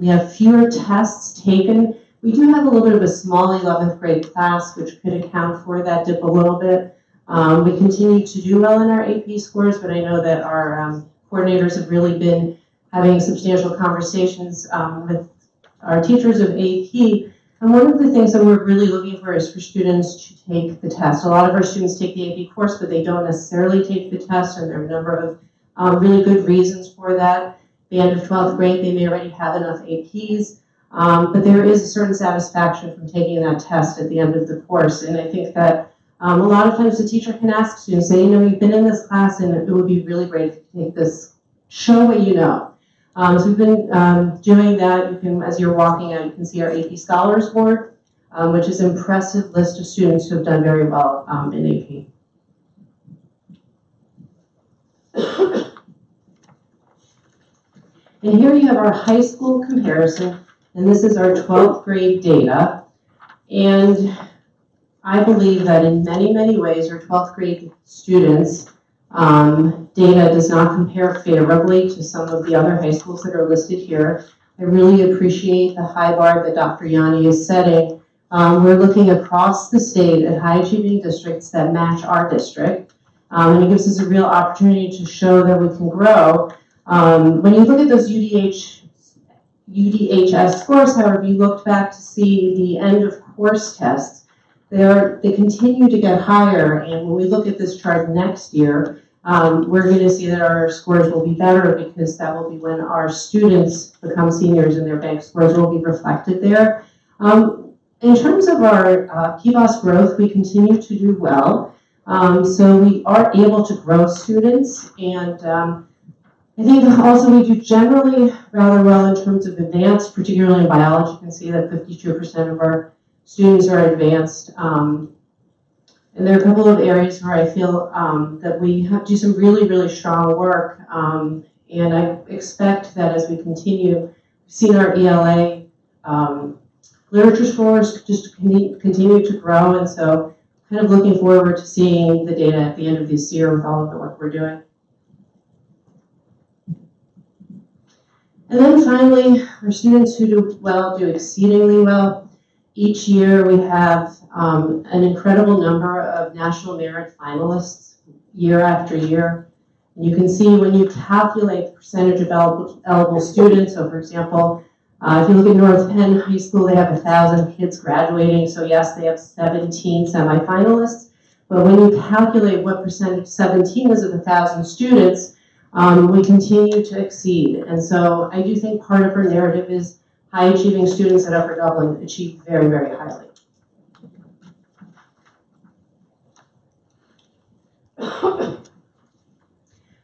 we have fewer tests taken. We do have a little bit of a small 11th grade class, which could account for that dip a little bit. We continue to do well in our AP scores, but I know that our coordinators have really been having substantial conversations with our teachers of AP. And one of the things that we're really looking for is for students to take the test. A lot of our students take the AP course, but they don't necessarily take the test, and there are a number of really good reasons for that. At the end of 12th grade, they may already have enough APs, but there is a certain satisfaction from taking that test at the end of the course. And I think that a lot of times the teacher can ask students, say, you know, you've been in this class, and it would be really great if you take this, show what you know. So we've been doing that. You can, as you're walking out, you can see our AP Scholars Board, which is an impressive list of students who have done very well in AP. And here you have our high school comparison, and this is our 12th grade data. And I believe that in many, many ways, our 12th grade students' data does not compare favorably to some of the other high schools that are listed here. I really appreciate the high bar that Dr. Yanni is setting. We're looking across the state at high achieving districts that match our district. And it gives us a real opportunity to show that we can grow. When you look at those UDHS scores, however, you looked back to see the end of course tests, they continue to get higher. And when we look at this chart next year, we're going to see that our scores will be better, because that will be when our students become seniors and their bank scores will be reflected there. In terms of our PBOS growth, we continue to do well. So we are able to grow students, and I think also we do generally rather well in terms of advanced, particularly in biology. You can see that 52% of our students are advanced. And there are a couple of areas where I feel that we have to do some really, really strong work. And I expect that as we continue, we've seen our ELA literature scores just continue to grow. And so kind of looking forward to seeing the data at the end of this year with all of the work we're doing. And then finally, our students who do well do exceedingly well. Each year we have an incredible number of national merit finalists year after year. And you can see when you calculate the percentage of eligible students, so for example, if you look at North Penn High School, they have 1,000 kids graduating, so yes, they have 17 semifinalists. But when you calculate what percentage 17 is of 1,000 students, we continue to exceed. And so I do think part of our narrative is high achieving students at Upper Dublin achieve very, very highly.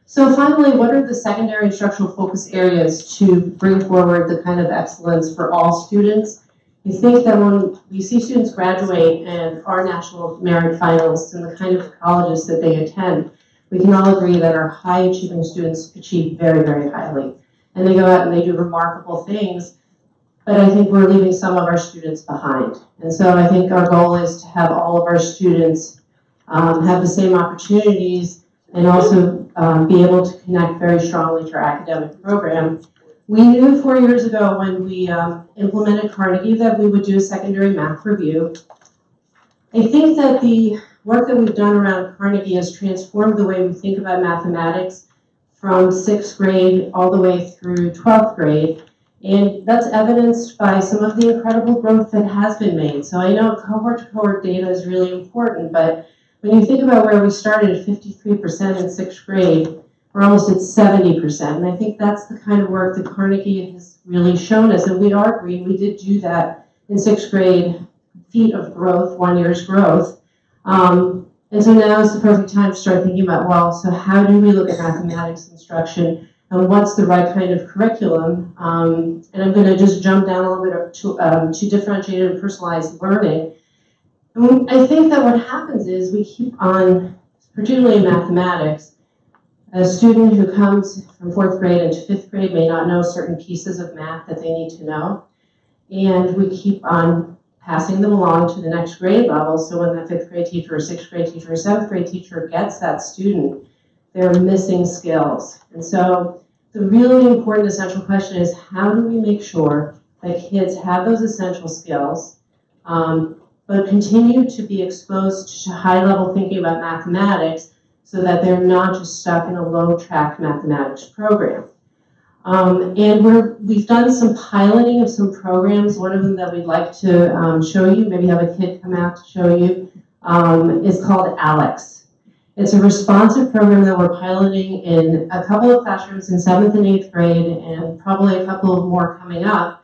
So finally, what are the secondary instructional focus areas to bring forward the kind of excellence for all students? I think that when we see students graduate and are national merit finalists in the kind of colleges that they attend, we can all agree that our high achieving students achieve very, very highly. And they go out and they do remarkable things, but I think we're leaving some of our students behind. And so I think our goal is to have all of our students have the same opportunities and also be able to connect very strongly to our academic program. We knew 4 years ago when we implemented Carnegie that we would do a secondary math review. I think that the work that we've done around Carnegie has transformed the way we think about mathematics from 6th grade all the way through 12th grade. And that's evidenced by some of the incredible growth that has been made. So I know cohort-to-cohort data is really important, but when you think about where we started at 53% in 6th grade, we're almost at 70%. And I think that's the kind of work that Carnegie has really shown us. And we are agreeing, we did do that in 6th grade, feat of growth, 1 year's growth. And so now is the perfect time to start thinking about, well, so how do we look at mathematics instruction and what's the right kind of curriculum? And I'm going to just jump down a little bit to differentiated and personalized learning. And I think that what happens is we keep on, particularly in mathematics, a student who comes from 4th grade into 5th grade may not know certain pieces of math that they need to know. And we keep on passing them along to the next grade level. So when the 5th grade teacher or 6th grade teacher or 7th grade teacher gets that student, they're missing skills. And so the really important essential question is, how do we make sure that kids have those essential skills, but continue to be exposed to high-level thinking about mathematics so that they're not just stuck in a low-track mathematics program. And we've done some piloting of some programs. One of them that we'd like to show you, maybe have a kid come out to show you, is called ALEX. It's a responsive program that we're piloting in a couple of classrooms in 7th and 8th grade, and probably a couple of more coming up,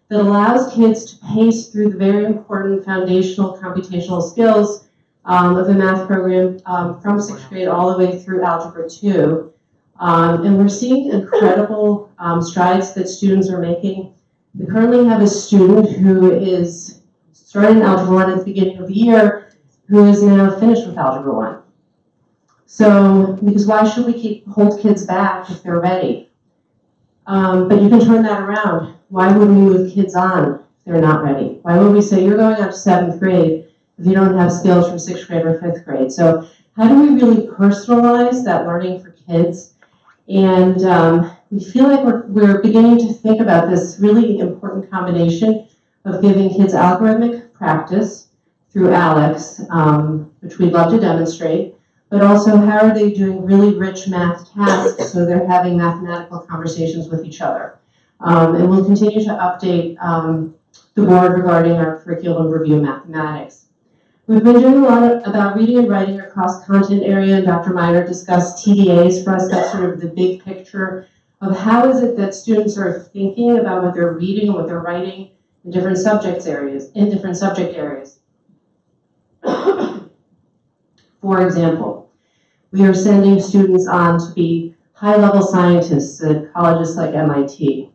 that allows kids to pace through the very important foundational computational skills of the math program from 6th grade all the way through Algebra 2. And we're seeing incredible strides that students are making. We currently have a student who is starting Algebra 1 at the beginning of the year who is now finished with Algebra 1. So, because why should we hold kids back if they're ready? But you can turn that around. Why would we move kids on if they're not ready? Why would we say, you're going up to 7th grade if you don't have skills from 6th grade or 5th grade? So how do we really personalize that learning for kids? And we feel like we're beginning to think about this really important combination of giving kids algorithmic practice through ALEX, which we'd love to demonstrate, but also how are they doing really rich math tasks so they're having mathematical conversations with each other. And we'll continue to update the board regarding our curriculum review of mathematics. We've been doing a lot about reading and writing across content area, and Dr. Miner discussed TDAs for us. That's sort of the big picture of how is it that students are thinking about what they're reading and what they're writing in different subject areas. For example, we are sending students on to be high-level scientists at colleges like MIT.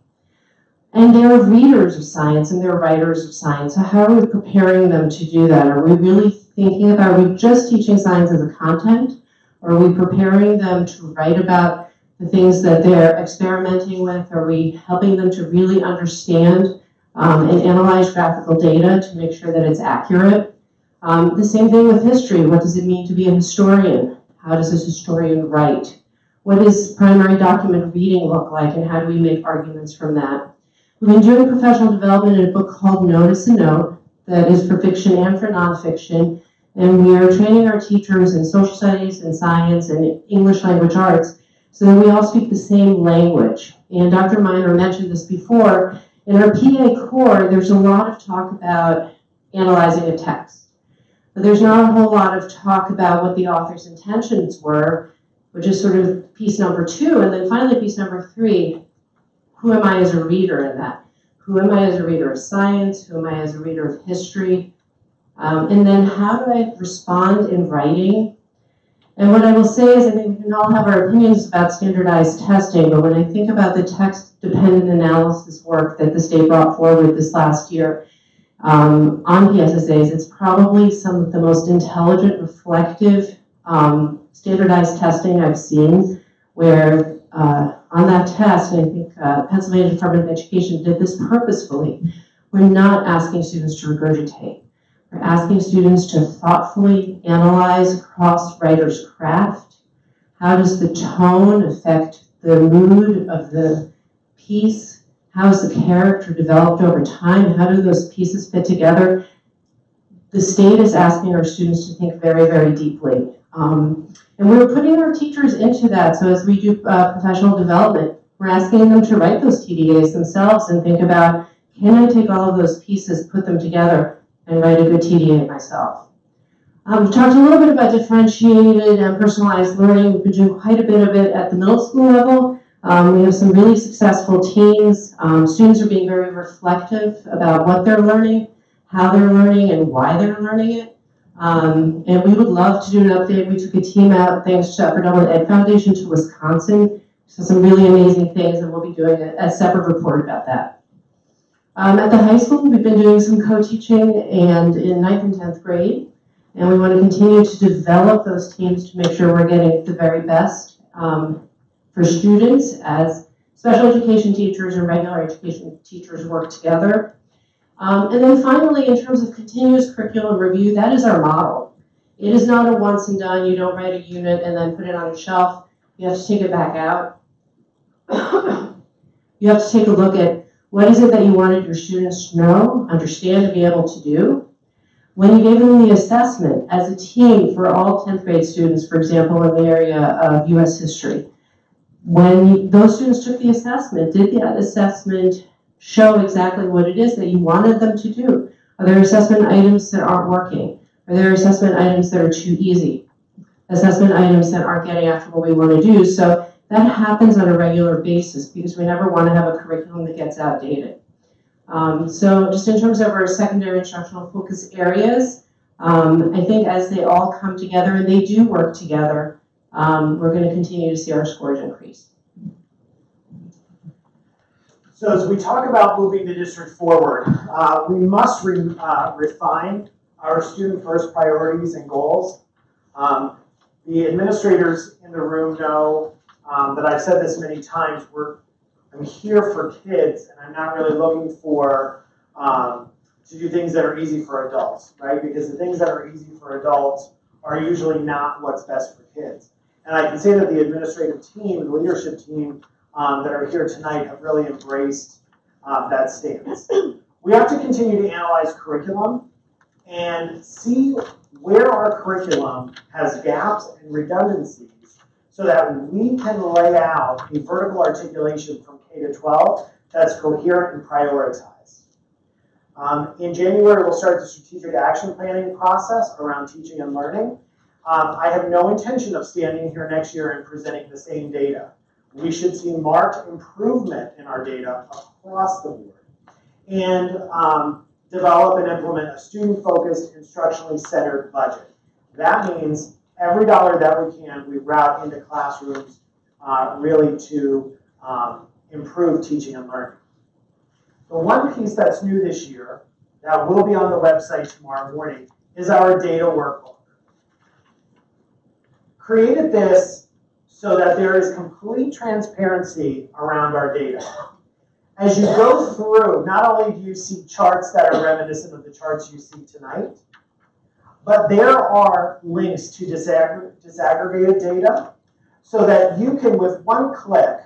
And they're readers of science and they're writers of science. So how are we preparing them to do that? Are we really thinking about, are we just teaching science as a content? Or are we preparing them to write about the things that they're experimenting with? Are we helping them to really understand and analyze graphical data to make sure that it's accurate? The same thing with history. What does it mean to be a historian? How does a historian write? What does primary document reading look like, and how do we make arguments from that? We've been doing professional development in a book called Notice a Note that is for fiction and for nonfiction, and we are training our teachers in social studies and science and English language arts so that we all speak the same language. And Dr. Miner mentioned this before. In our PA core, there's a lot of talk about analyzing a text. But there's not a whole lot of talk about what the author's intentions were, which is sort of piece number 2. And then finally, piece number 3, who am I as a reader in that? Who am I as a reader of science? Who am I as a reader of history? And then how do I respond in writing? And what I will say is, I mean, we can all have our opinions about standardized testing, but when I think about the text-dependent analysis work that the state brought forward this last year on PSSAs, it's probably some of the most intelligent, reflective, standardized testing I've seen, where on that test, and I think Pennsylvania Department of Education did this purposefully, we're not asking students to regurgitate. We're asking students to thoughtfully analyze cross-writer's craft. How does the tone affect the mood of the piece? How is the character developed over time? How do those pieces fit together? The state is asking our students to think very, very deeply. And we're putting our teachers into that. So as we do professional development, we're asking them to write those TDAs themselves and think about, can I take all of those pieces, put them together, and write a good TDA myself? We've talked a little bit about differentiated and personalized learning. We've been doing quite a bit of it at the middle school level. We have some really successful teams. Students are being very reflective about what they're learning, how they're learning, and why they're learning it. And we would love to do an update. We took a team out, thanks to Upper Dublin Ed Foundation, to Wisconsin. So some really amazing things, and we'll be doing a separate report about that. At the high school, we've been doing some co-teaching and in 9th and 10th grade. And we want to continue to develop those teams to make sure we're getting the very best for students as special education teachers and regular education teachers work together. And then finally, in terms of continuous curriculum review, that is our model. It is not a once and done. You don't write a unit and then put it on a shelf. You have to take it back out. You have to take a look at what is it that you wanted your students to know, understand, and be able to do. When you gave them the assessment as a team for all 10th grade students, for example, in the area of US history, when those students took the assessment, did that assessment show exactly what it is that you wanted them to do? Are there assessment items that aren't working? Are there assessment items that are too easy? Assessment items that aren't getting after what we want to do? So that happens on a regular basis because we never want to have a curriculum that gets outdated. So just in terms of our secondary instructional focus areas, I think as they all come together, and they do work together, we're going to continue to see our scores increase. So as we talk about moving the district forward, we must refine our student-first priorities and goals. The administrators in the room know that I've said this many times, I'm here for kids, and I'm not really looking for to do things that are easy for adults, right? Because the things that are easy for adults are usually not what's best for kids. And I can say that the administrative team, the leadership team that are here tonight have really embraced that stance. We have to continue to analyze curriculum and see where our curriculum has gaps and redundancies so that we can lay out a vertical articulation from K to 12 that's coherent and prioritized. In January, we'll start the strategic action planning process around teaching and learning. I have no intention of standing here next year and presenting the same data. We should see marked improvement in our data across the board and develop and implement a student-focused, instructionally centered budget. That means every dollar that we can, we route into classrooms really to improve teaching and learning. The one piece that's new this year that will be on the website tomorrow morning is our data workbook. Created this so that there is complete transparency around our data. As you go through, not only do you see charts that are reminiscent of the charts you see tonight, but there are links to disaggregated data so that you can, with one click,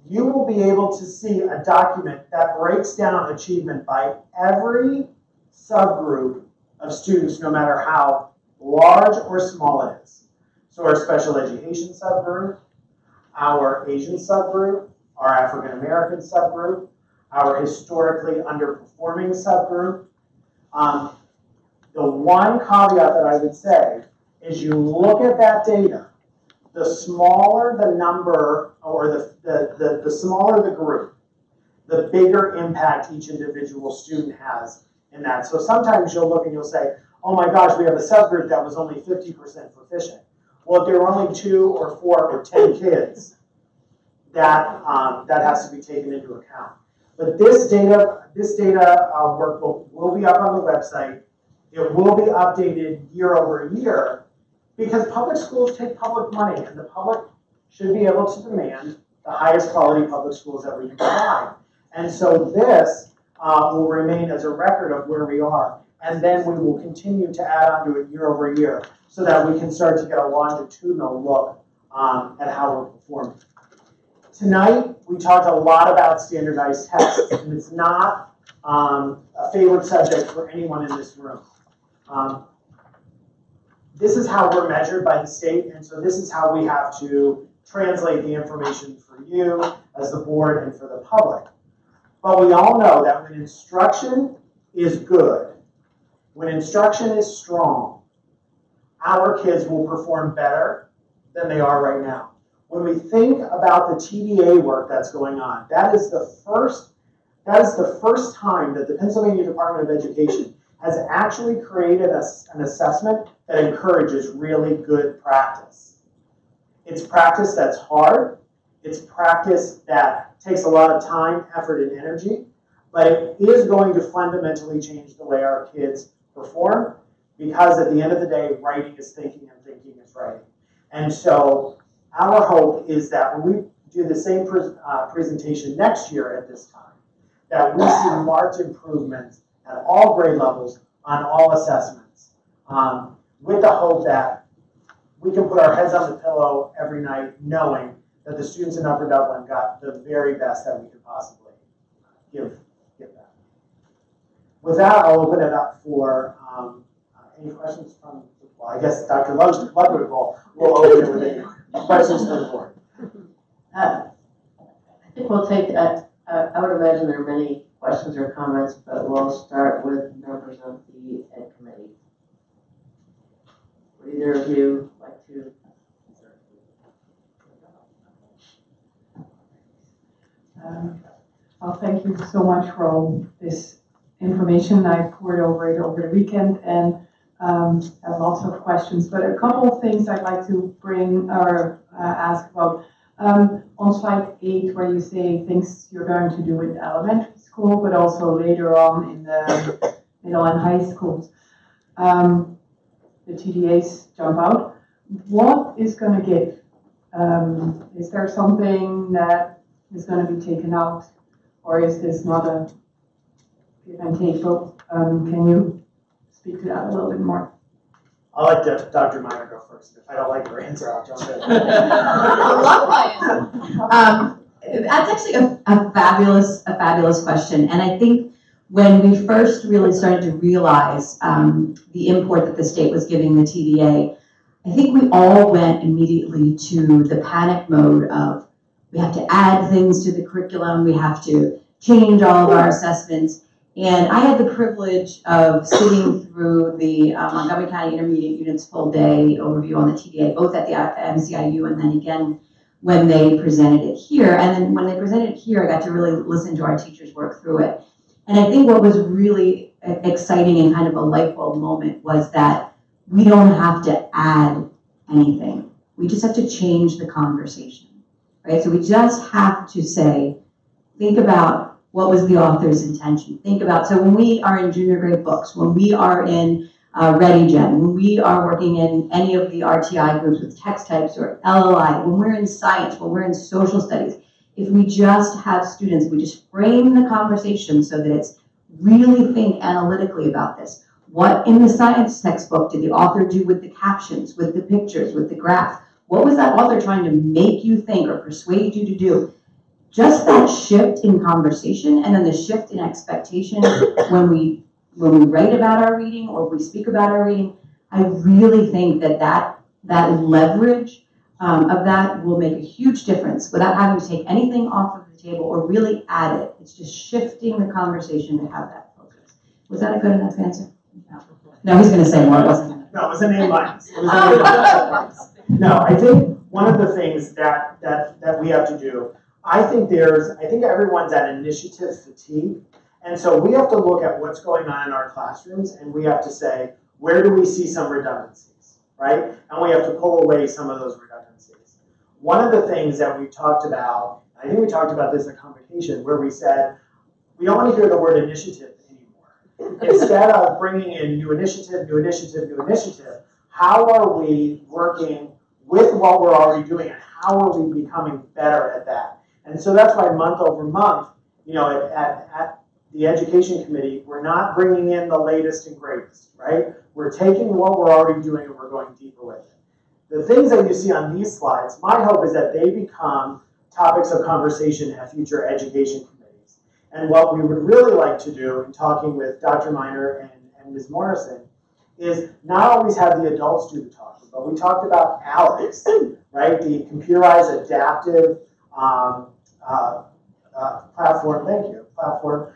you will be able to see a document that breaks down achievement by every subgroup of students, no matter how large or small it is. So our special education subgroup, our Asian subgroup, our African American subgroup, our historically underperforming subgroup. The one caveat that I would say is you look at that data, the smaller the number or the smaller the group, the bigger impact each individual student has in that. So sometimes you'll look and you'll say, oh my gosh, we have a subgroup that was only 50% proficient. Well, if there were only 2 or 4 or 10 kids, that has to be taken into account. But this data workbook will be up on the website. It will be updated year over year because public schools take public money and the public should be able to demand the highest quality public schools that we can provide. And so this will remain as a record of where we are. And then we will continue to add on to it year over year so that we can start to get a longitudinal look at how we're performing. Tonight, we talked a lot about standardized tests, and it's not a favorite subject for anyone in this room. This is how we're measured by the state, and so this is how we have to translate the information for you as the board and for the public. But we all know that when instruction is good, when instruction is strong, our kids will perform better than they are right now. When we think about the TDA work that's going on, that is the first time that the Pennsylvania Department of Education has actually created an assessment that encourages really good practice. It's practice that's hard. It's practice that takes a lot of time, effort, and energy, but it is going to fundamentally change the way our kids perform because at the end of the day, writing is thinking and thinking is writing. And so our hope is that when we do the same presentation next year at this time, that we see marked improvements at all grade levels on all assessments, with the hope that we can put our heads on the pillow every night knowing that the students in Upper Dublin got the very best that we could possibly give them. With that, I'll open it up for any questions from, well, I guess Dr. Ludwig will open it with any questions from the board. I think we'll take, I would imagine there are many questions or comments, but we'll start with members of the Ed Committee. Would either of you like to? Well, thank you so much for all this information. I poured over it over the weekend and have lots of questions, but a couple of things I'd like to bring or ask about. On slide 8, where you say things you're going to do in elementary school, but also later on in the middle and high schools. The TDAs jump out. What is going to give? Is there something that is going to be taken out, or is this not a give and take? So, can you speak to that a little bit more? I'll let Dr. Meyer go first. If I don't like her answer, I'll jump in. I love my answer. That's actually a fabulous question. And I think when we first really started to realize the import that the state was giving the TDA, I think we all went immediately to the panic mode of we have to add things to the curriculum, we have to change all of our assessments. And I had the privilege of sitting through the Montgomery County Intermediate Unit's full day overview on the TDA, both at the MCIU and then again when they presented it here. And then when they presented it here, I got to really listen to our teachers work through it. And I think what was really exciting and kind of a light bulb moment was that we don't have to add anything. We just have to change the conversation. right? So we just have to say, think about what was the author's intention. Think about, so when we are in junior grade books, when we are in ReadyGen, when we are working in any of the RTI groups with text types or LLI, when we're in science, when we're in social studies, if we just have students, we just frame the conversation so that it's really think analytically about this. What in the science textbook did the author do with the captions, with the pictures, with the graphs? What was that author trying to make you think or persuade you to do? Just that shift in conversation and then the shift in expectation when we write about our reading or we speak about our reading, I really think that leverage of that will make a huge difference without having to take anything off of the table or really add it. It's just shifting the conversation to have that focus. Was that a good enough answer? No, he's going to say more. It wasn't. No, it was an A minus. No, I think one of the things that we have to do, I think everyone's at initiative fatigue. And so we have to look at what's going on in our classrooms and we have to say, where do we see some redundancies, right? And we have to pull away some of those redundancies. One of the things that we talked about, I think we talked about this at Convocation, where we said, we don't want to hear the word initiative anymore. Instead of bringing in new initiative, how are we working with what we're already doing and how are we becoming better at that? And so that's why month over month, at the Education Committee, we're not bringing in the latest and greatest, right? We're taking what we're already doing and we're going deeper with it. The things that you see on these slides, my hope is that they become topics of conversation at future education committees. And what we would really like to do in talking with Dr. Miner and Ms. Morrison is not always have the adults do the talking, but we talked about Alex, right? The computerized adaptive platform, platform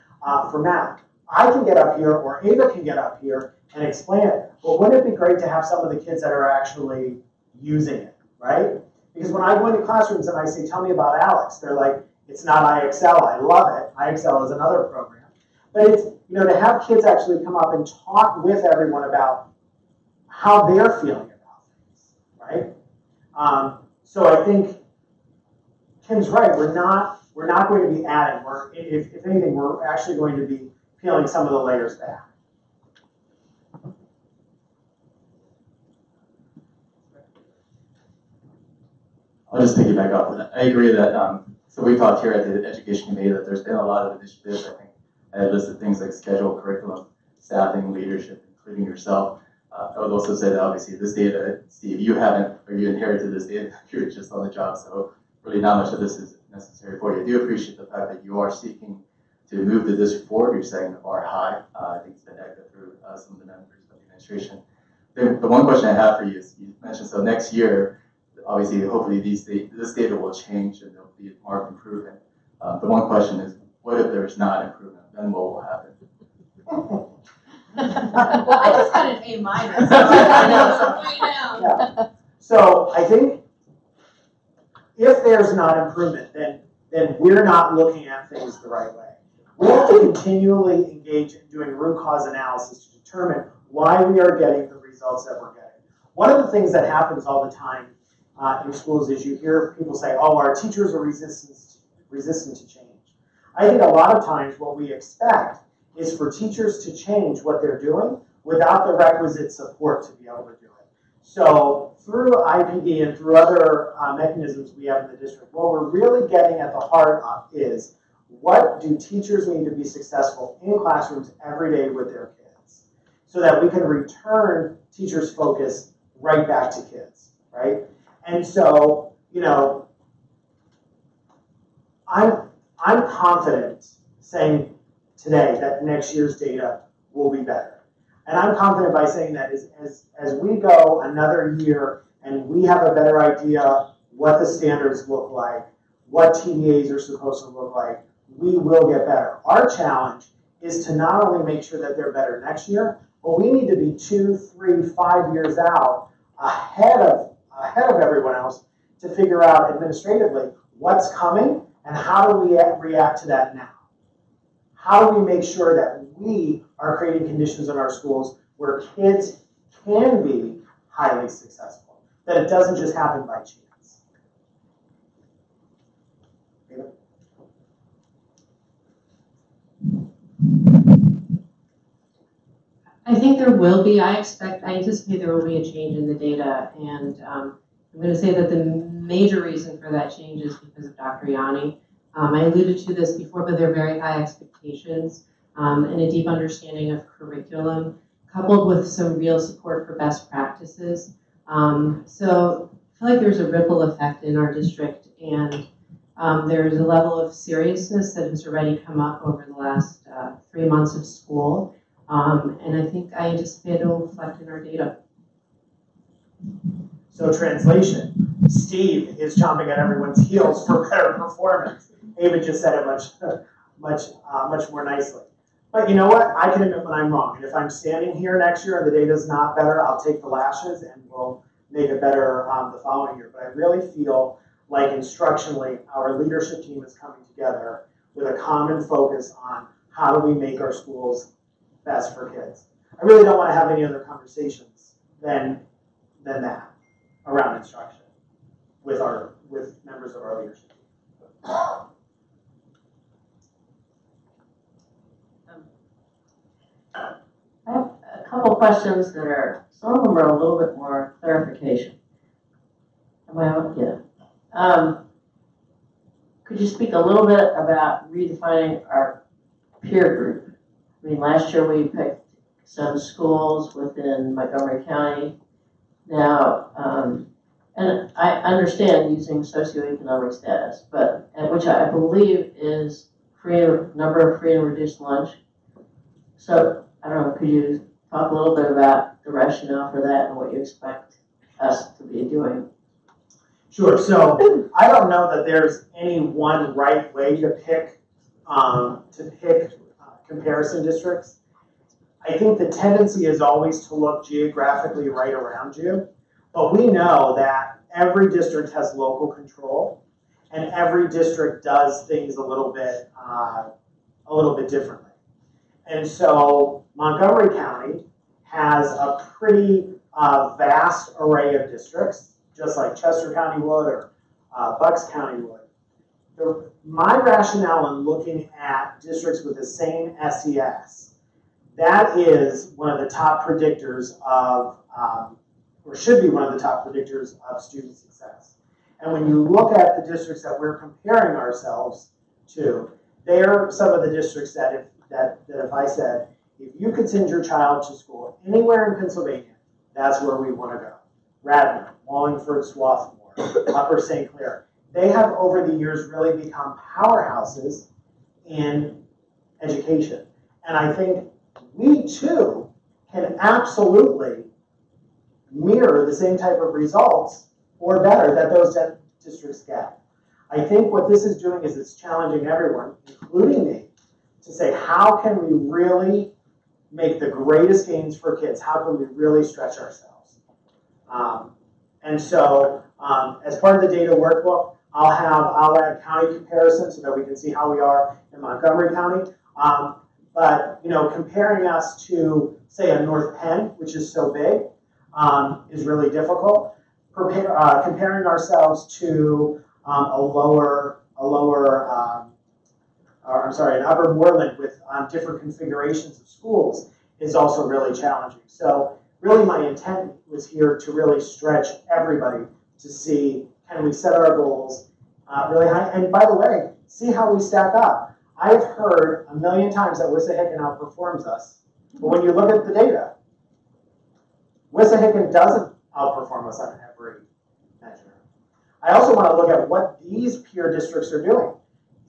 for math. I can get up here, or Ava can get up here and explain it. But wouldn't it be great to have some of the kids that are actually using it, right? Because when I go into classrooms and I say, tell me about Alex, they're like, it's not iExcel. I love it. iExcel is another program. But it's, to have kids actually come up and talk with everyone about how they're feeling about things, right? So I think Kim's right. We're not going to be adding. If anything, we're actually going to be peeling some of the layers back. I'll just piggyback off of that. I agree that, so we talked here at the Education Committee that there's been a lot of initiatives. I think I had listed things like schedule, curriculum, staffing, leadership, including yourself. I would also say that obviously this data, Steve, you inherited this data, you were just on the job, so really not much of this is necessary for you. I do appreciate the fact that you are seeking to move the district forward. You're setting the bar high. I think it's been echoed through some of the members of the administration. The one question I have for you is, you mentioned, so next year, obviously, hopefully this data will change and there'll be a marked improvement. The one question is, what if there's not improvement? Then what will happen? Well, I just got an A minus. So I know, so down. Yeah. So I think if there's not improvement, then we're not looking at things the right way. We have to continually engage in doing root cause analysis to determine why we are getting the results that we're getting. One of the things that happens all the time in schools is you hear people say, oh, our teachers are resistant to change. I think a lot of times what we expect is for teachers to change what they're doing without the requisite support to be able to do it. So through IPD and through other mechanisms we have in the district, what we're really getting at the heart of is, what do teachers need to be successful in classrooms every day with their kids so that we can return teachers' focus right back to kids, right? And so, I'm confident saying today that next year's data will be better. And I'm confident by saying that as we go another year and we have a better idea what the standards look like, what TDAs are supposed to look like, we will get better. Our challenge is to not only make sure that they're better next year, but we need to be 2, 3, 5 years out ahead of everyone else to figure out administratively what's coming and how do we react to that now. How do we make sure that we are creating conditions in our schools where kids can be highly successful, that it doesn't just happen by chance. think there will be, I anticipate there will be a change in the data, and I'm going to say that the major reason for that change is because of Dr. Yanni. I alluded to this before, but there are very high expectations and a deep understanding of curriculum, coupled with some real support for best practices. So I feel like there's a ripple effect in our district, and there's a level of seriousness that has already come up over the last 3 months of school. And I anticipate it will reflect in our data. So translation, Steve is chomping at everyone's heels for better performance. Ava just said it much more nicely. But you know what? I can admit when I'm wrong. And if I'm standing here next year and the data's not better, I'll take the lashes and we'll make it better the following year. But I really feel like instructionally, our leadership team is coming together with a common focus on how do we make our schools best for kids. I really don't want to have any other conversations than that around instruction with members of our leadership team. I have a couple questions that are, some of them are a little bit more clarification. Am I on? Yeah. Could you speak a little bit about redefining our peer group? I mean, last year we picked some schools within Montgomery County. Now, and I understand using socioeconomic status, but which I believe is number of free and reduced lunch. So I don't know, could you talk a little bit about the rationale for that and what you expect us to be doing? Sure. So I don't know that there's any one right way to pick comparison districts. I think the tendency is always to look geographically right around you, but we know that every district has local control, and every district does things a little bit differently. And so Montgomery County has a pretty vast array of districts, just like Chester County would or Bucks County would. My rationale in looking at districts with the same SES, that is one of the top predictors of, or should be one of the top predictors of student success. And when you look at the districts that we're comparing ourselves to, they're some of the districts that if I said, if you could send your child to school anywhere in Pennsylvania, that's where we want to go. Radnor, Wallingford, Swarthmore, Upper St. Clair. They have over the years really become powerhouses in education. And I think we too can absolutely mirror the same type of results or better that those districts get. I think what this is doing is it's challenging everyone, including me, to say how can we really make the greatest gains for kids? How can we really stretch ourselves? And so as part of the data workbook, I'll add county comparisons so that we can see how we are in Montgomery County. But you know, comparing us to say a North Penn, which is so big, is really difficult. Comparing ourselves to an Upper Moreland with different configurations of schools is also really challenging. So really my intent was here to really stretch everybody to see, can we set our goals really high? And by the way, see how we stack up. I've heard a million times that Wissahickon outperforms us. But when you look at the data, Wissahickon doesn't outperform us on every measure. I also want to look at what these peer districts are doing.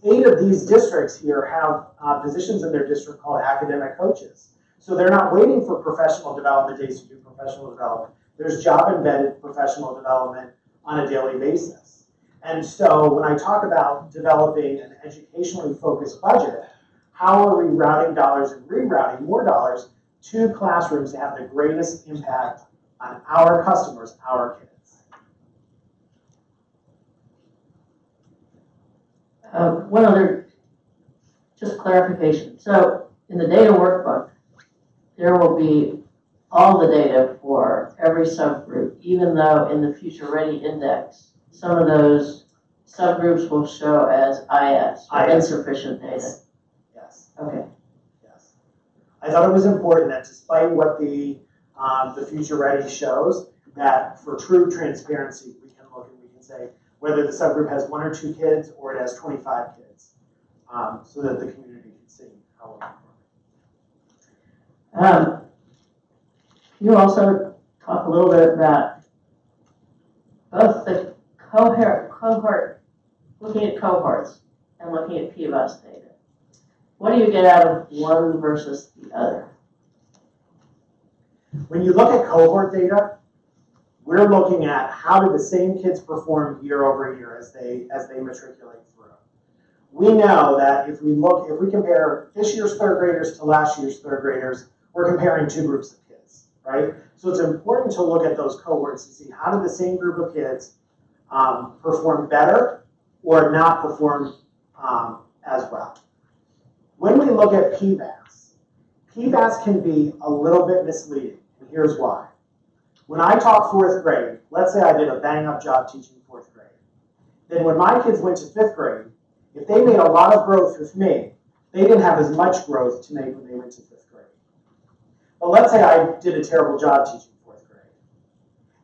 8 of these districts here have positions in their district called academic coaches. So they're not waiting for professional development days to do professional development. There's job-embedded professional development on a daily basis. And so when I talk about developing an educationally focused budget, how are we routing dollars and rerouting more dollars to classrooms to have the greatest impact on our customers, our kids? One other, just clarification. So in the data workbook, there will be all the data for every subgroup, even though in the Future Ready Index, some of those subgroups will show as IS, or insufficient data. Yes. Okay. Yes. I thought it was important that despite what the Future Ready shows, that for true transparency, we can look and we can say whether the subgroup has 1 or 2 kids or it has 25 kids, so that the community can see how we're performing. You also talk a little bit about both the cohort, looking at cohorts and looking at PBUS data. What do you get out of one versus the other? When you look at cohort data, we're looking at how do the same kids perform year over year as they matriculate through. We know that if we compare this year's third graders to last year's third graders, we're comparing 2 groups of kids, right? So it's important to look at those cohorts to see how do the same group of kids perform better or not perform as well. When we look at PBAS can be a little bit misleading, and here's why. When I taught 4th grade, let's say I did a bang-up job teaching 4th grade. Then when my kids went to 5th grade, if they made a lot of growth with me, they didn't have as much growth to make when they went to 5th grade. But let's say I did a terrible job teaching 4th grade.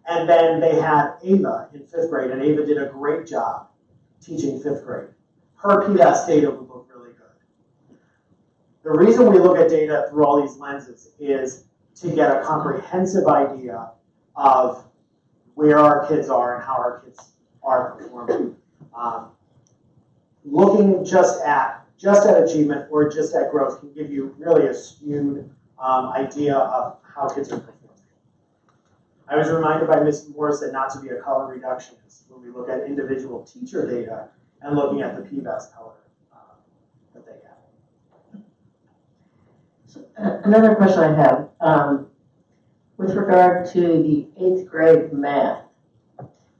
And then they had Ava in 5th grade, and Ava did a great job teaching 5th grade. Her PBAS data would look really good. The reason we look at data through all these lenses is to get a comprehensive idea of where our kids are and how our kids are performing. Looking just at achievement or just at growth can give you really a skewed idea of how kids are performing. I was reminded by Ms. Morris that not to be a color reductionist when we look at individual teacher data and looking at the PBAS color that they have. Another question I have, with regard to the 8th grade math.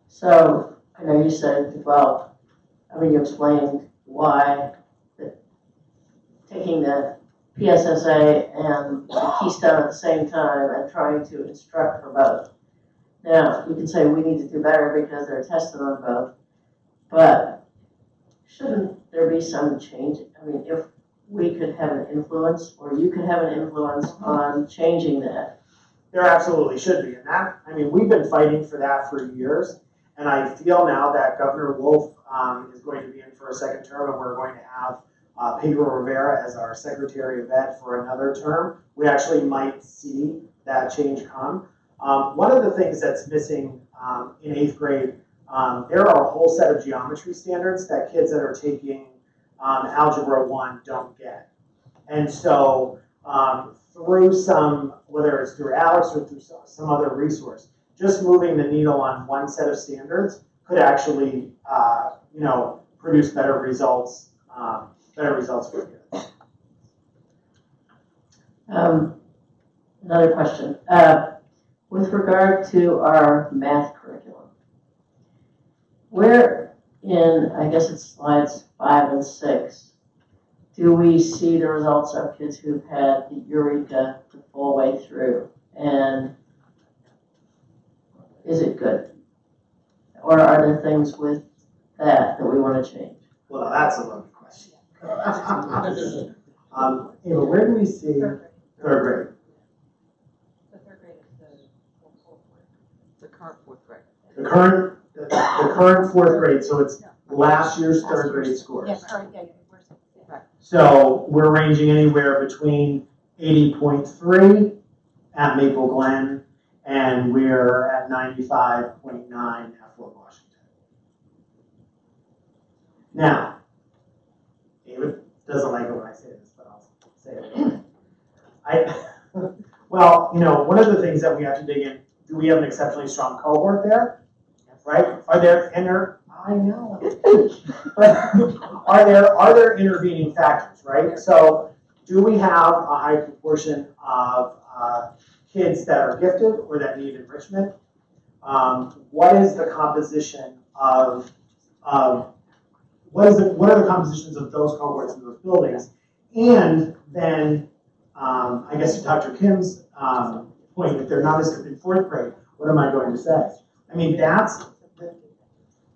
So I know you said, well, you explained why taking the PSSA and the Keystone at the same time and trying to instruct for both. Now, you can say we need to do better because they're tested on both, but shouldn't there be some change? If we could have an influence, or you could have an influence on changing that. There absolutely should be. And that, we've been fighting for that for years. And I feel now that Governor Wolf is going to be in for a second term, and we're going to have Pedro Rivera as our Secretary of Ed for another term. We actually might see that change come. One of the things that's missing in 8th grade, there are a whole set of geometry standards that kids that are taking Algebra 1 don't get. And so through some, whether it's through Alex or through some other resource, just moving the needle on one set of standards could actually, produce better results for kids. Another question. With regard to our math curriculum, where in, I guess it's slides 5 and 6, do we see the results of kids who've had the Eureka the full way through? And is it good? Or are there things with that we want to change? Well, that's a loaded question. Ava, where do we see third grade? The third grade is the current 4th grade. The current 4th grade, so it's last year's third grade scores. Yeah, right. So we're ranging anywhere between 80.3 at Maple Glen, and we're at 95.9 at Fort Washington. Now, David doesn't like it when I say this, but I'll say it anyway. Well, one of the things that we have to dig in, do we have an exceptionally strong cohort there? Right? Are there intervening factors, right? So do we have a high proportion of kids that are gifted or that need enrichment? What is the composition of what are the compositions of those cohorts in those buildings? And then I guess to Dr. Kim's point, if they're not as good in 4th grade, what am I going to say? That's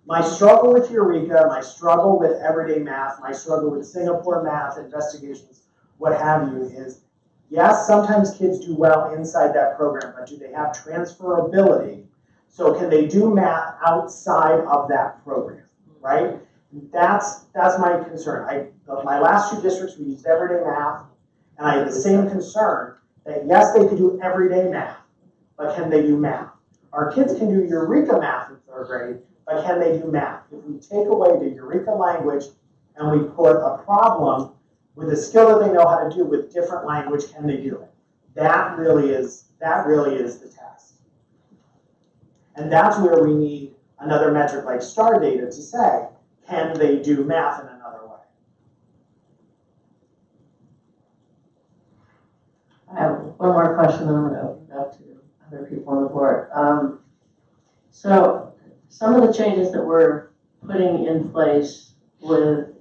my struggle with Eureka, my struggle with everyday math, my struggle with Singapore math, investigations, what have you, is Yes, sometimes kids do well inside that program, but do they have transferability? So can they do math outside of that program, right? That's my concern. My last 2 districts, we used everyday math, and I had the same concern that yes, they could do everyday math, but can they do math? Our kids can do Eureka math in 3rd grade, but can they do math? If we take away the Eureka language and we put a problem with a skill that they know how to do with different language, can they do it? That really is the test. And that's where we need another metric like STAR data to say, can they do math in another way? I have one more question, then I'm going to open it up to other people on the board. So some of the changes that we're putting in place with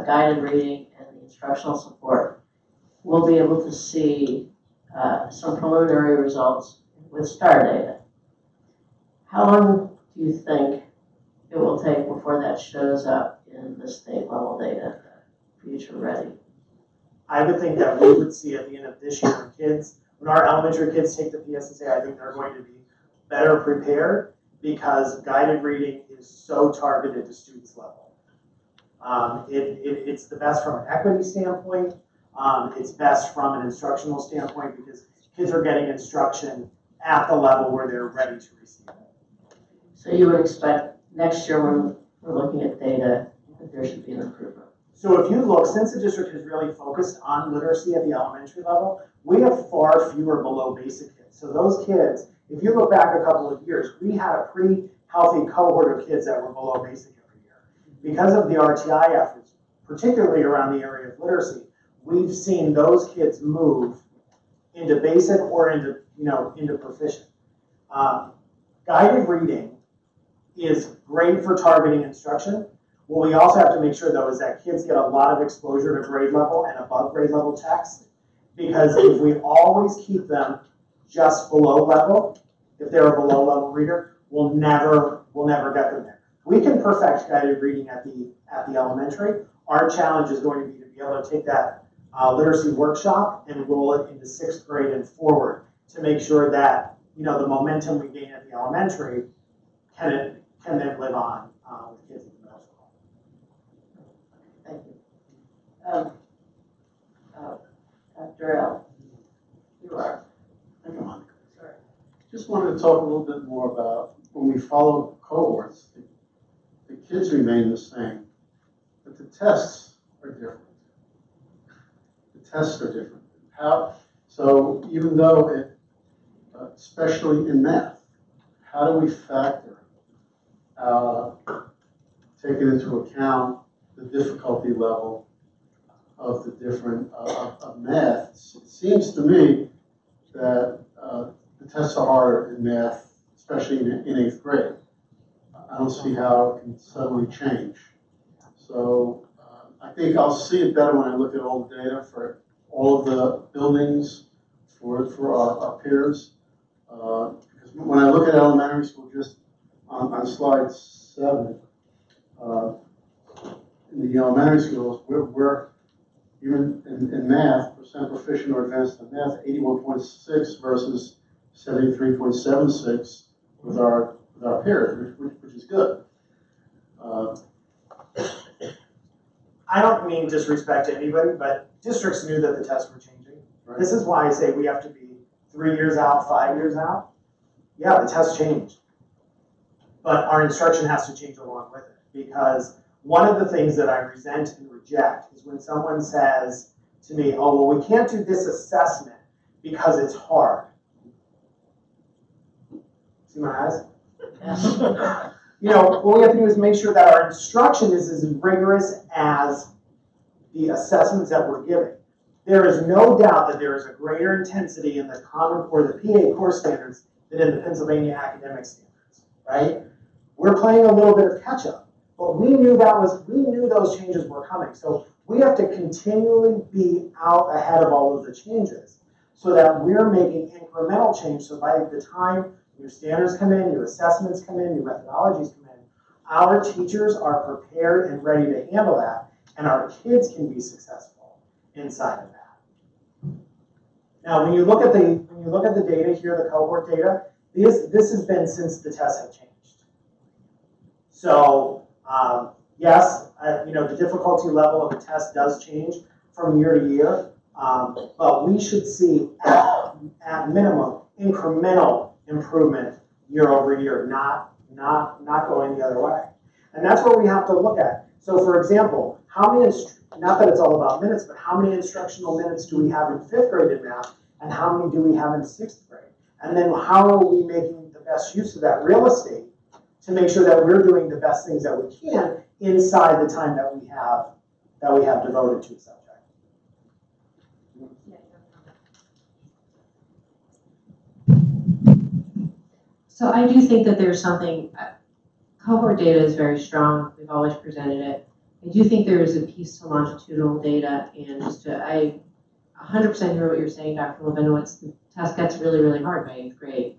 guided reading and the instructional support, we'll be able to see some preliminary results with STAR data. How long do you think it will take before that shows up in the state level data, future ready? I would think that we would see at the end of this year when our elementary kids take the PSSA, I think they're going to be better prepared because guided reading is so targeted to students' level. It's the best from an equity standpoint. It's best from an instructional standpoint because kids are getting instruction at the level where they're ready to receive it. So you would expect next year when we're looking at data that there should be an improvement? So if you look, since the district has really focused on literacy at the elementary level, we have far fewer below basic kids. So those kids, if you look back a couple of years, we had a pretty healthy cohort of kids that were below basic every year. Because of the RTI efforts, particularly around the area of literacy, we've seen those kids move into basic or into proficient. Guided reading is great for targeting instruction. What we also have to make sure, though, is that kids get a lot of exposure to grade level and above grade level text. Because if we always keep them just below level, if they're a below level reader, we'll never get them there. We can perfect guided reading at the elementary. Our challenge is going to be able to take that literacy workshop and roll it into 6th grade and forward to make sure that the momentum we gain at the elementary can then live on with kids at the middle school. Thank you. Dr. L, you are. Thank you, Monica. Sorry. Just wanted to talk a little bit more about when we follow cohorts, the kids remain the same, but the tests are different. The tests are different. So even though especially in math, how do we factor taking into account the difficulty level of the different of math? It seems to me that the tests are harder in math, especially in 8th grade. I don't see how it can suddenly change. So I think I'll see it better when I look at all the data for all of the buildings for our peers. Because when I look at elementary school, just on slide 7, in the elementary schools, we're even in math, percent proficient or advanced in math, 81.6 versus 73.76 with our peers, which is good. I don't mean disrespect to anybody, but districts knew that the tests were changing. Right. This is why I say we have to be 3 years out, 5 years out. Yeah, the tests changed. But our instruction has to change along with it. Because one of the things that I resent and reject is when someone says to me, oh, well, we can't do this assessment because it's hard. See my eyes? What we have to do is make sure that our instruction is as rigorous as the assessments that we're giving. There is no doubt that there is a greater intensity in the Common Core, the PA core standards, than in the Pennsylvania academic standards, right? We're playing a little bit of catch up, but we knew those changes were coming. So we have to continually be out ahead of all of the changes so that we're making incremental change. So by the time new standards come in, new assessments come in, new methodologies come in, our teachers are prepared and ready to handle that, and our kids can be successful inside of that. Now, when you look at the data here, the cohort data, this has been since the tests have changed. So yes, the difficulty level of the test does change from year to year, but we should see at minimum incremental improvement year over year, not going the other way. And that's what we have to look at. So for example, how many, not that it's all about minutes, but how many instructional minutes do we have in 5th grade in math, and how many do we have in 6th grade? And then how are we making the best use of that real estate to make sure that we're doing the best things that we can inside the time that we have devoted to the subject. So I do think that there's something, cohort data is very strong. We've always presented it. I do think there is a piece to longitudinal data, and I 100% hear what you're saying, Dr. Levinowitz. The test gets really, really hard by 8th grade.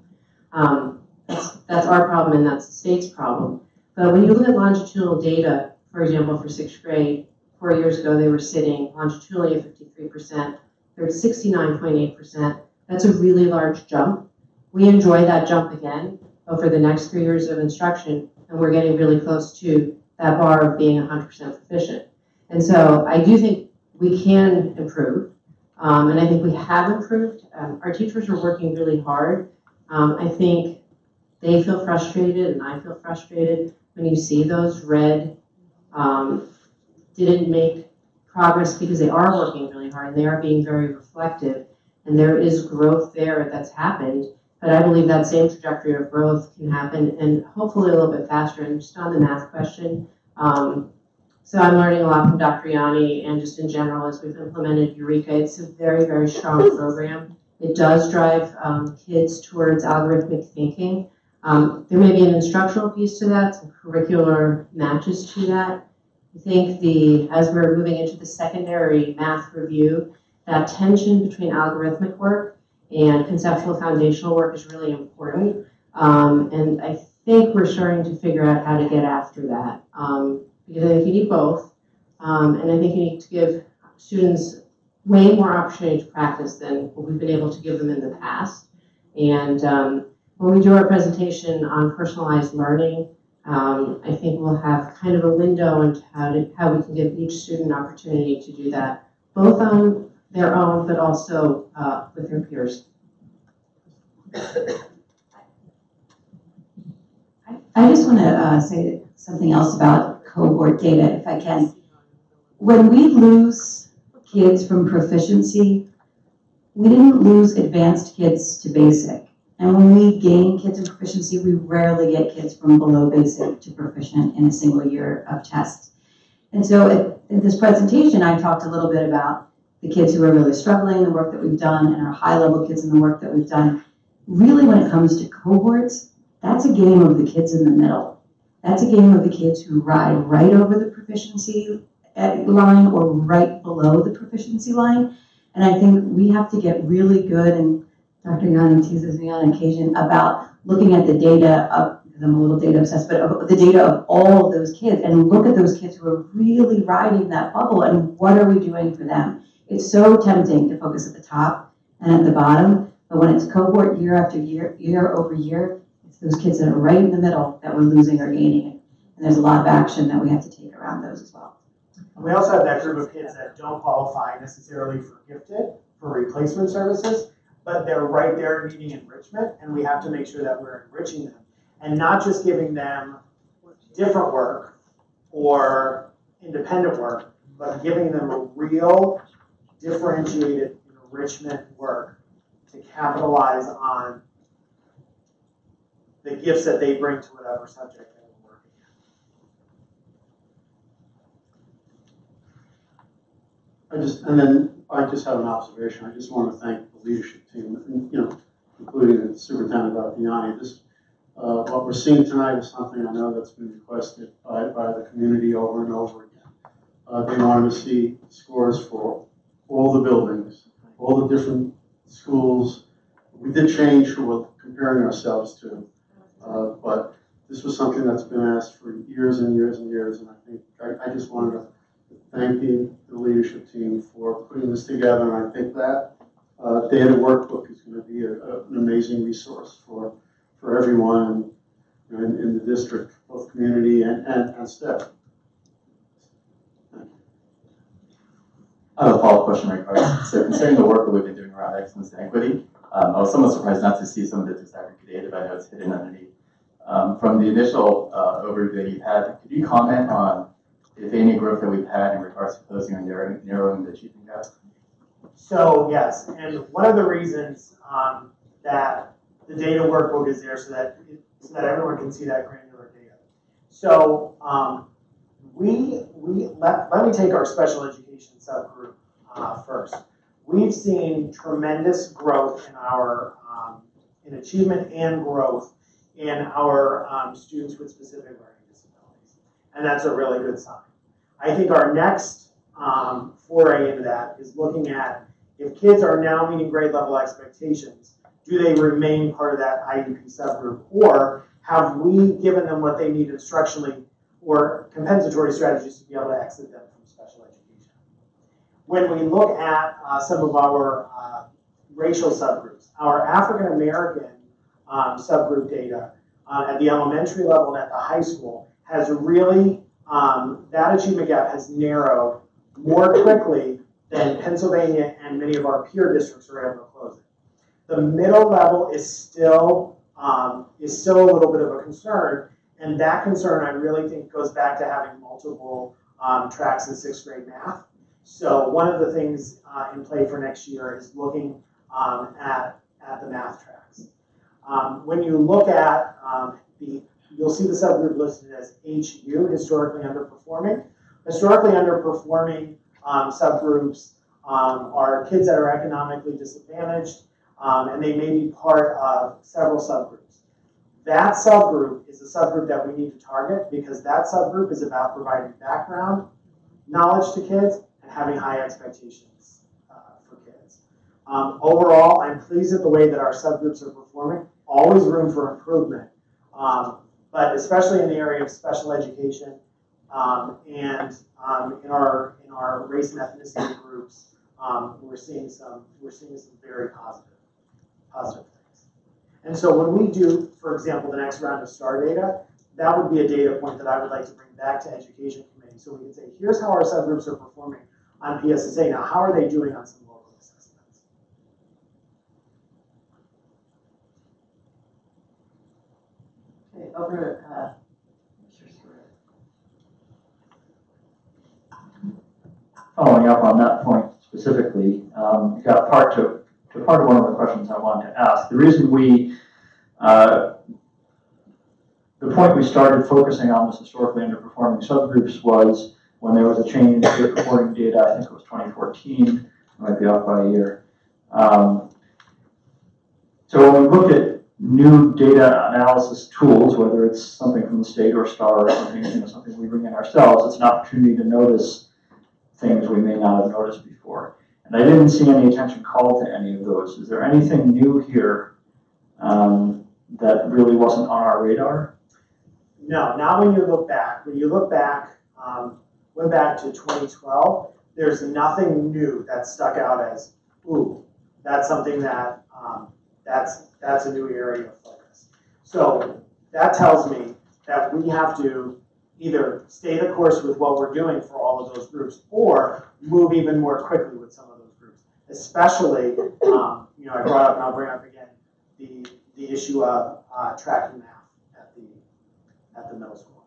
That's our problem, and that's the state's problem. But when you look at longitudinal data, for example, for 6th grade, 4 years ago they were sitting longitudinally at 53%. They're at 69.8%. That's a really large jump. We enjoy that jump again over the next 3 years of instruction, and we're getting really close to that bar of being 100% proficient. And so I do think we can improve, and I think we have improved. Our teachers are working really hard. I think they feel frustrated, and I feel frustrated when you see those red didn't make progress, because they are working really hard and they are being very reflective, and there is growth there that's happened. But I believe that same trajectory of growth can happen, and hopefully a little bit faster. And just on the math question, so I'm learning a lot from Dr. Yanni, and just in general as we've implemented Eureka. It's a very, very strong program. It does drive kids towards algorithmic thinking. There may be an instructional piece to that, some curricular matches to that. I think as we're moving into the secondary math review, that tension between algorithmic work and conceptual foundational work is really important. And I think we're starting to figure out how to get after that. Because I think you need both. And I think you need to give students way more opportunity to practice than what we've been able to give them in the past. And when we do our presentation on personalized learning, I think we'll have kind of a window into how we can give each student an opportunity to do that, both on their own, but also with their peers. I just want to say something else about cohort data, if I can. When we lose kids from proficiency, we didn't lose advanced kids to basic. And when we gain kids in proficiency, we rarely get kids from below basic to proficient in a single year of tests. And so in this presentation, I talked a little bit about the kids who are really struggling, the work that we've done, and our high-level kids and the work that we've done. Really, when it comes to cohorts, that's a game of the kids in the middle. That's a game of the kids who ride right over the proficiency line or right below the proficiency line. And I think we have to get really good, and Dr. Yanni teases me on occasion about looking at the data of, because I'm a little data obsessed, but of the data of all of those kids, and look at those kids who are really riding that bubble, and what are we doing for them? It's so tempting to focus at the top and at the bottom, but when it's cohort year after year, year over year, it's those kids that are right in the middle that we're losing or gaining. And there's a lot of action that we have to take around those as well. And we also have that group of kids that don't qualify necessarily for gifted, for replacement services, but they're right there needing enrichment, and we have to make sure that we're enriching them and not just giving them different work or independent work, but giving them a real differentiated enrichment work to capitalize on the gifts that they bring to whatever subject that we're working in. And then I just have an observation. I just want to thank the leadership team, including the superintendent, Dr. Yanni. What we're seeing tonight is something I know that's been requested by the community over and over again. They wanted to see scores for all the buildings, all the different schools. We did change who we're comparing ourselves to, but this was something that's been asked for years and years and years, and I think I just wanted to thank the leadership team for putting this together, and I think that data workbook is going to be an amazing resource for everyone in the district, both community and staff. I have a follow-up question regarding, so considering the work that we've been doing around excellence and equity, I was somewhat surprised not to see some of the disaggregated data. I know it's hidden underneath. From the initial overview that you've had, could you comment on if any growth that we've had in regards to closing or narrowing the achievement gap? So yes, and one of the reasons that the data workbook is there so that everyone can see that granular data. So let me take our special education subgroup first. We've seen tremendous growth in our in achievement and growth in our students with specific learning disabilities, and that's a really good sign. I think our next foray into that is looking at if kids are now meeting grade level expectations, do they remain part of that IEP subgroup, or have we given them what they need instructionally or compensatory strategies to be able to exit them from special education? When we look at some of our racial subgroups, our African American subgroup data at the elementary level and at the high school has really, that achievement gap has narrowed more quickly than Pennsylvania and many of our peer districts are able to close it. The middle level is still a little bit of a concern, and that concern I really think goes back to having multiple tracks in 6th grade math. So one of the things in play for next year is looking at the math tracks. When you look at you'll see the subgroup listed as HU, historically underperforming. Historically underperforming subgroups are kids that are economically disadvantaged, and they may be part of several subgroups. That subgroup is a subgroup that we need to target because that subgroup is about providing background knowledge to kids and having high expectations for kids. Overall, I'm pleased with the way that our subgroups are performing. Always room for improvement, but especially in the area of special education and in our race and ethnicity groups, we're seeing some very positive things. And so when we do, for example, the next round of STAR data, that would be a data point that I would like to bring back to Education Committee, so we can say, here's how our subgroups are performing on PSSA. Now, how are they doing on some local assessments? Okay, over Following up on that point specifically, you got part of one of the questions I wanted to ask. The reason the point we started focusing on this historically underperforming subgroups was when there was a change to reporting data. I think it was 2014. I might be off by a year. So when we look at new data analysis tools, whether it's something from the state or STAR or something, something we bring in ourselves, it's an opportunity to notice things we may not have noticed before. And I didn't see any attention called to any of those. Is there anything new here that really wasn't on our radar? No. Now when you look back, went back to 2012, there's nothing new that stuck out as, ooh, that's something that that's a new area of focus. So that tells me that we have to either stay the course with what we're doing for all of those groups, or move even more quickly with some of those groups. Especially, I brought up and I'll bring up again the issue of tracking math at the middle school.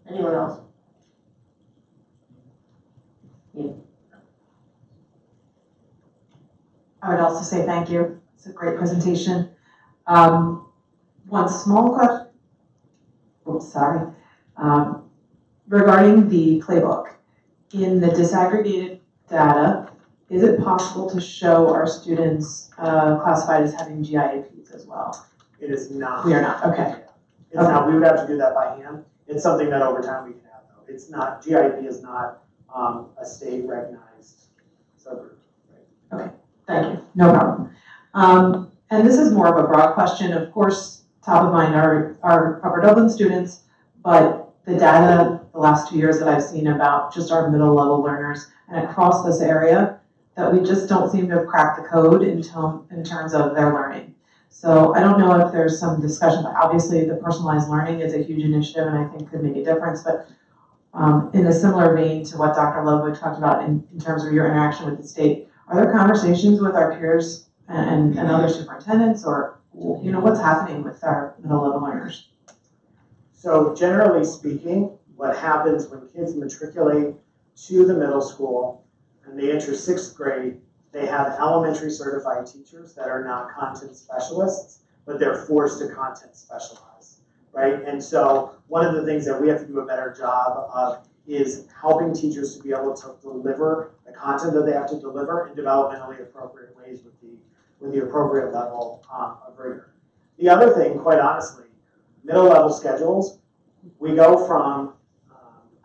Anyone else? Yeah. I would also say thank you. It's a great presentation. One small question. Oops, sorry. Regarding the playbook, in the disaggregated data, is it possible to show our students classified as having GIAPs as well? It is not. We are not. Okay. It's not. We would have to do that by hand. It's something that over time we can have, though. It's not. GIP is not a state recognized subgroup. Right? Okay. Thank you. No problem. And this is more of a broad question. Of course, top of mind are Upper Dublin students, but the data the last 2 years that I've seen about just our middle level learners and across this area, that we just don't seem to have cracked the code in terms of their learning. So I don't know if there's some discussion, but obviously the personalized learning is a huge initiative and I think could make a difference. But in a similar vein to what Dr. Ludwig talked about in terms of your interaction with the state, are there conversations with our peers and other superintendents, or what's happening with our middle level learners? So generally speaking, what happens when kids matriculate to the middle school and they enter 6th grade, they have elementary certified teachers that are not content specialists, but they're forced to content specialize, right? And so one of the things that we have to do a better job of is helping teachers to be able to deliver the content that they have to deliver in developmentally appropriate ways with the appropriate level of rigor. The other thing, quite honestly, middle level schedules, we go from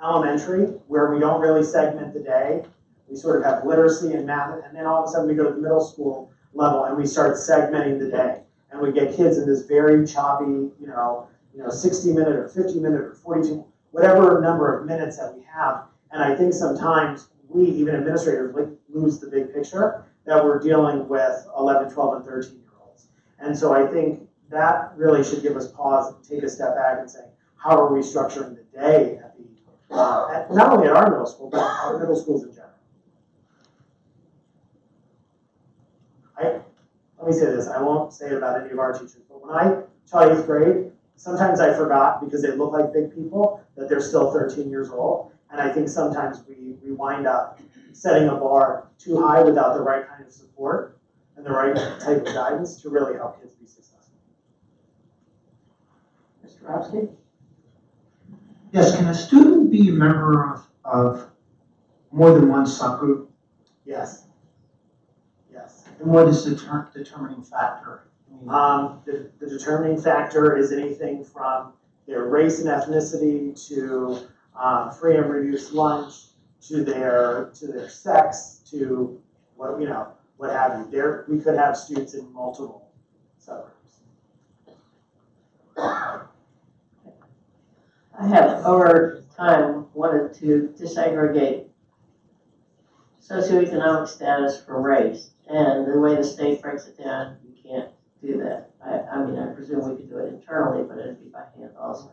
elementary, where we don't really segment the day. We sort of have literacy and math, and then all of a sudden we go to the middle school level and we start segmenting the day. And we get kids in this very choppy, 60-minute or 50-minute or 42, whatever number of minutes that we have. And I think sometimes we, even administrators, lose the big picture that we're dealing with 11, 12, and 13-year-olds. And so I think that really should give us pause and take a step back and say, how are we structuring the day at not only at our middle school, but our middle schools in general. Let me say this, I won't say it about any of our teachers, but when I taught 8th grade, sometimes I forgot, because they look like big people, that they're still 13 years old. And I think sometimes we wind up setting a bar too high without the right kind of support and the right type of guidance to really help kids be successful. Mr. Rapsky? Yes, can a student be a member of more than one subgroup? Yes. Yes. And what is the determining factor? The determining factor is anything from their race and ethnicity to free and reduced lunch to their sex to what have you. We could have students in multiple subgroups. I have over time wanted to disaggregate socioeconomic status from race, and the way the state breaks it down, you can't do that. I mean, I presume we could do it internally, but it'd be by hand also.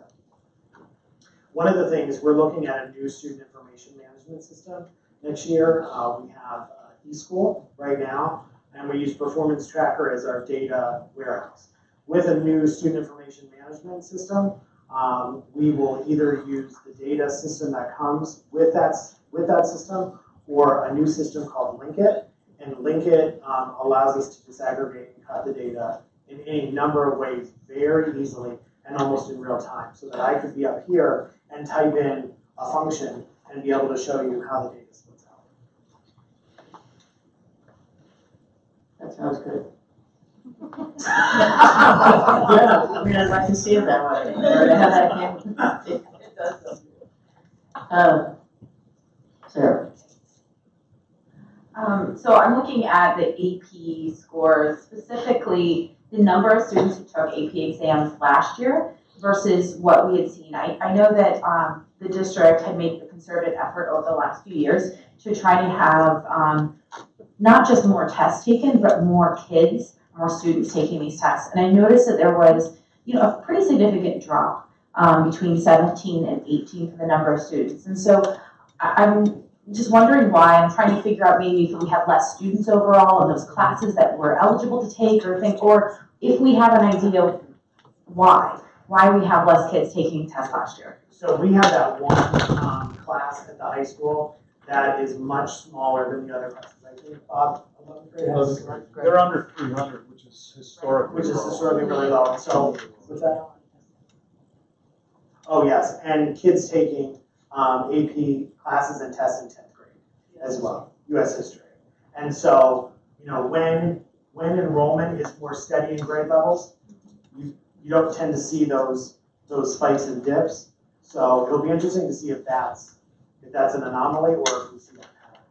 One of the things, we're looking at a new student information management system next year. We have eSchool right now, and we use Performance Tracker as our data warehouse. With a new student information management system, we will either use the data system that comes with that system, or a new system called Linkit. And Linkit allows us to disaggregate and cut the data in any number of ways very easily and almost in real time, so that I could be up here and type in a function and be able to show you how the data splits out. That sounds good. Yeah, I mean, I'd like to see it that way. It does. Sarah. So I'm looking at the AP scores, specifically the number of students who took AP exams last year versus what we had seen. I know that the district had made a concerted effort over the last few years to try to have not just more tests taken, but more kids, more students taking these tests. And I noticed that there was, a pretty significant drop between 17 and 18 for the number of students. And so I'm just wondering why. I'm trying to figure out maybe if we have less students overall in those classes that we're eligible to take, or if we have an idea of why we have less kids taking tests last year. So we have that one class at the high school that is much smaller than the other classes. I think Bob, 11th grade. They're under 300, which is historically really low. So what's that? Oh yes, and kids taking AP classes and tests in 10th grade as well, U.S. history. And so, when enrollment is more steady in grade levels, you don't tend to see those spikes and dips. So it'll be interesting to see if that's an anomaly or if we see that pattern.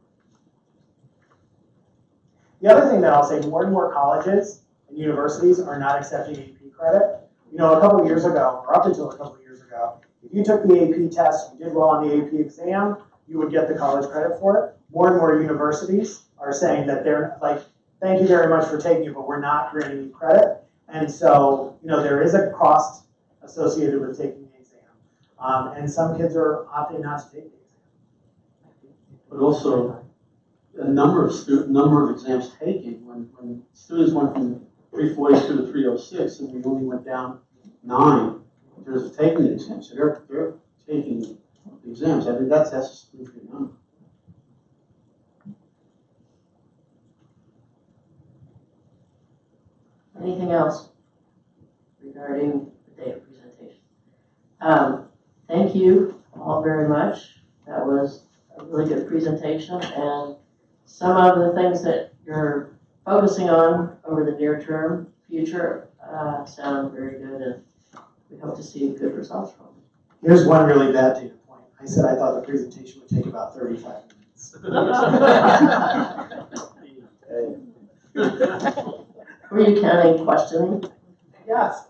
The other thing that I'll say, more and more colleges and universities are not accepting AP credit. A couple of years ago, or up until a couple of years ago, if if you took the AP test, you did well on the AP exam, you would get the college credit for it. More and more universities are saying that they're like, thank you very much for taking it, but we're not granting you credit. And so, there is a cost associated with taking the exam. And some kids are opting not to take the exam. But also, a number of exams taken, when students went from 342 to 306, and we only went down 9 in terms of taking the exams. So they're taking the exams. I think that's a significant number. Anything else regarding the data presentation? Thank you all very much. That was a really good presentation, and some of the things that you're focusing on over the near term future sound very good, and we hope to see good results from it. Here's one really bad data point. I said I thought the presentation would take about 35 minutes. Were you counting questioning? Yes.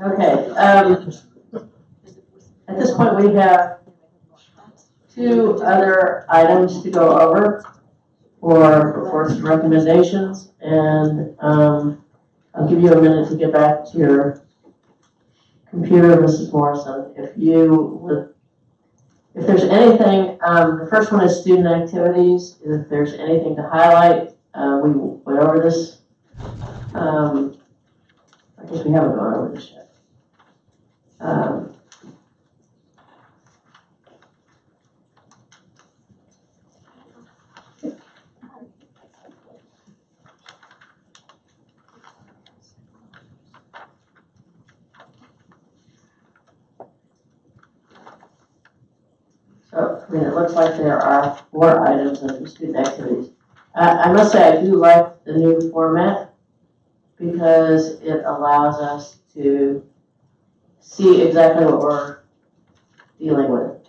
Okay. At this point, we have 2 other items to go over for some recommendations, and I'll give you a minute to get back to your computer, Mrs. Morrison. If there's anything, the first one is student activities. If there's anything to highlight, we went over this. I guess we haven't gone over this yet. So, it looks like there are 4 items under student activities. I must say I do like the new format because it allows us to see exactly what we're dealing with.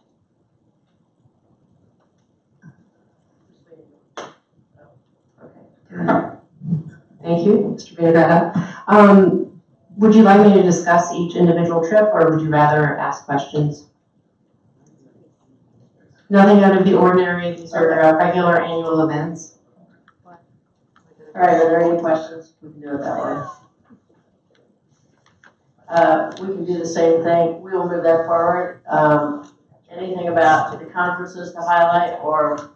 Thank you, Mr. Vinegar. Would you like me to discuss each individual trip, or would you rather ask questions? Nothing out of the ordinary. These are regular annual events. All right, are there any questions? We can do it that way. We can do the same thing. We will move that forward. Anything about the conferences to highlight, or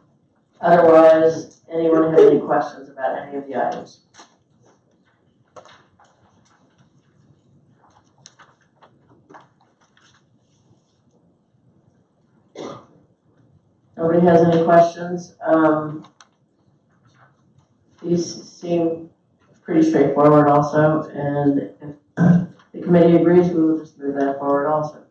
otherwise, anyone have any questions about any of the items? Nobody has any questions? These seem pretty straightforward also, and if the committee agrees, we will just move that forward also.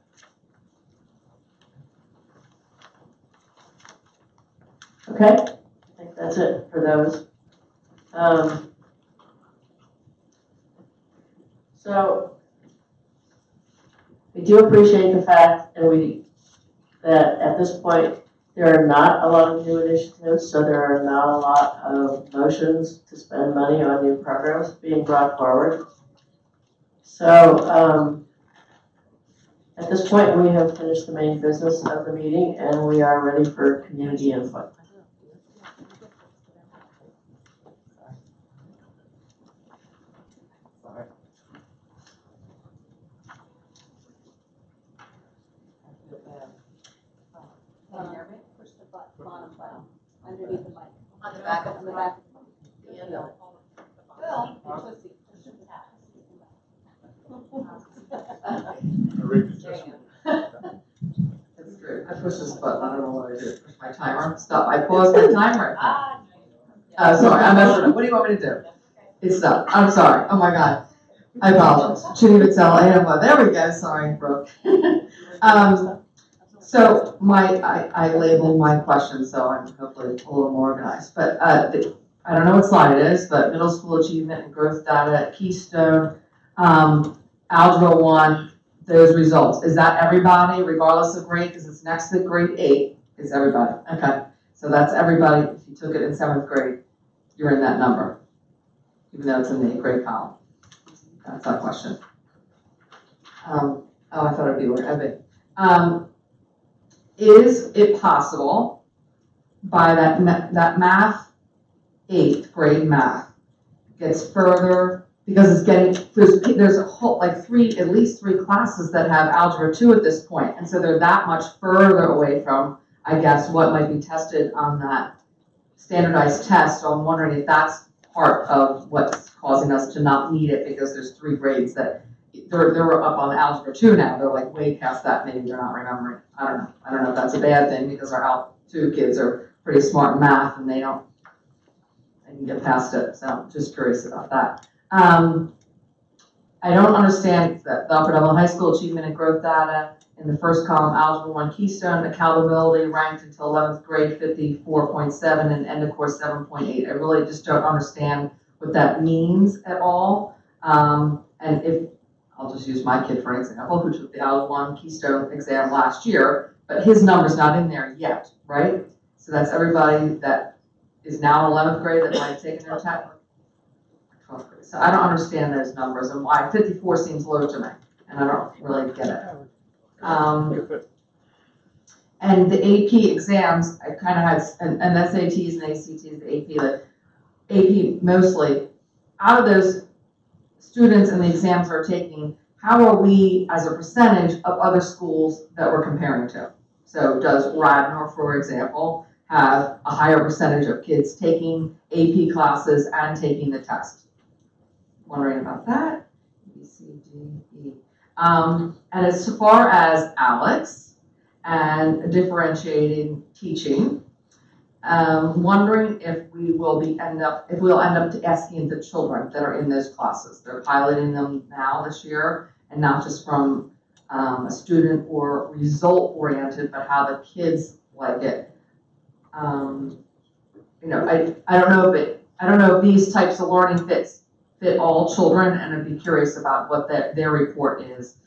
Okay, I think that's it for those. So we do appreciate the fact that at this point there are not a lot of new initiatives, so there are not a lot of motions to spend money on new programs being brought forward. So at this point, we have finished the main business of the meeting, and we are ready for community input. Push the bottom button underneath the mic. On the back of the mic. The end of it. Well, push the tab. That's true. I pushed this button. I don't know what I did. Push my timer. Stop. I paused my timer. Sorry, I messed it up. What do you want me to do? It's stopped. I'm sorry. Oh my God. I apologize. Shouldn't even tell anyone. There we go. Sorry, Brooke. So I labeled my questions, so I'm hopefully a little more organized. But I don't know what slide it is, but middle school achievement and growth data, Keystone, Algebra 1, those results. Is that everybody, regardless of grade, because it's next to grade 8, is everybody? Okay, so that's everybody. If you took it in 7th grade, you're in that number. even though it's in the 8th grade column? That's our question. Oh, I thought it'd be where is it possible by that math, 8th grade math gets further, because it's getting, there's a whole, like at least three classes that have algebra 2 at this point, and so they're that much further away from, I guess, what might be tested on that standardized test. So I'm wondering if that's part of what's causing us to not need it, because there's 3 grades that they're up on algebra 2 now. They're like way past that. Maybe they're not remembering. I don't know. I don't know if that's a bad thing, because our Algebra 2 kids are pretty smart in math and they can get past it. So I'm just curious about that. I don't understand the Upper Dublin High School achievement and growth data. In the first column, Algebra 1 Keystone, accountability ranked until 11th grade 54.7 and end of course 7.8. I really just don't understand what that means at all. And if, I'll just use my kid for an example, who took the Algebra 1 Keystone exam last year, but his number's not in there yet, right? So that's everybody that is now 11th grade that might have taken their test. 12th grade. So I don't understand those numbers and why 54 seems low to me, and I don't really get it. And the AP exams, I kind of had, and SATs and ACTs, the AP mostly, out of those students and the exams are taking, how are we as a percentage of other schools that we're comparing to? So does Radnor, for example, have a higher percentage of kids taking AP classes and taking the test? Wondering about that. B, C, D, E. And as far as Alex and differentiating teaching, wondering if we'll end up asking the children that are in those classes. They're piloting them now this year, and not just from a student or result oriented, but how the kids like it. I don't know if these types of learning fit all children, and I'd be curious about what their report is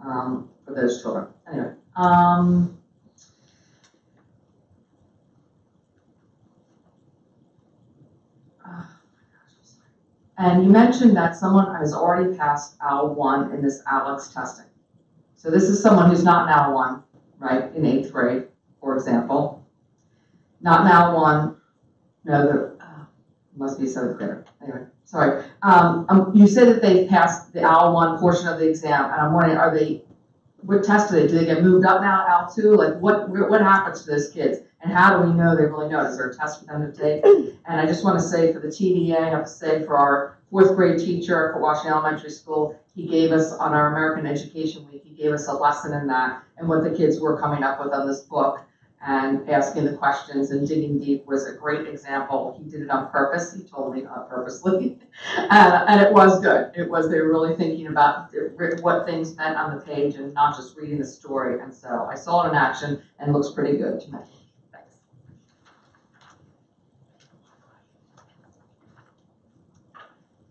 for those children. Anyway. And you mentioned that someone has already passed AL1 in this Alex testing. So this is someone who's not an AL1, right, in 8th grade, for example. Not an AL1, no, must be a 7th grader. Anyway, sorry. You said that they passed the AL1 portion of the exam, and I'm wondering, what test do they get moved up now to AL2? Like, what happens to those kids? And how do we know they really know? Is there a test for them to take? And I just want to say for the TDA, I have to say for our 4th grade teacher for Washington Elementary School, he gave us on our American Education Week, he gave us a lesson in that and what the kids were coming up with on this book and asking the questions and digging deep was a great example. He did it on purpose. He told me not purposely. And it was good. They were really thinking about what things meant on the page and not just reading the story. And so I saw it in action and it looks pretty good to me.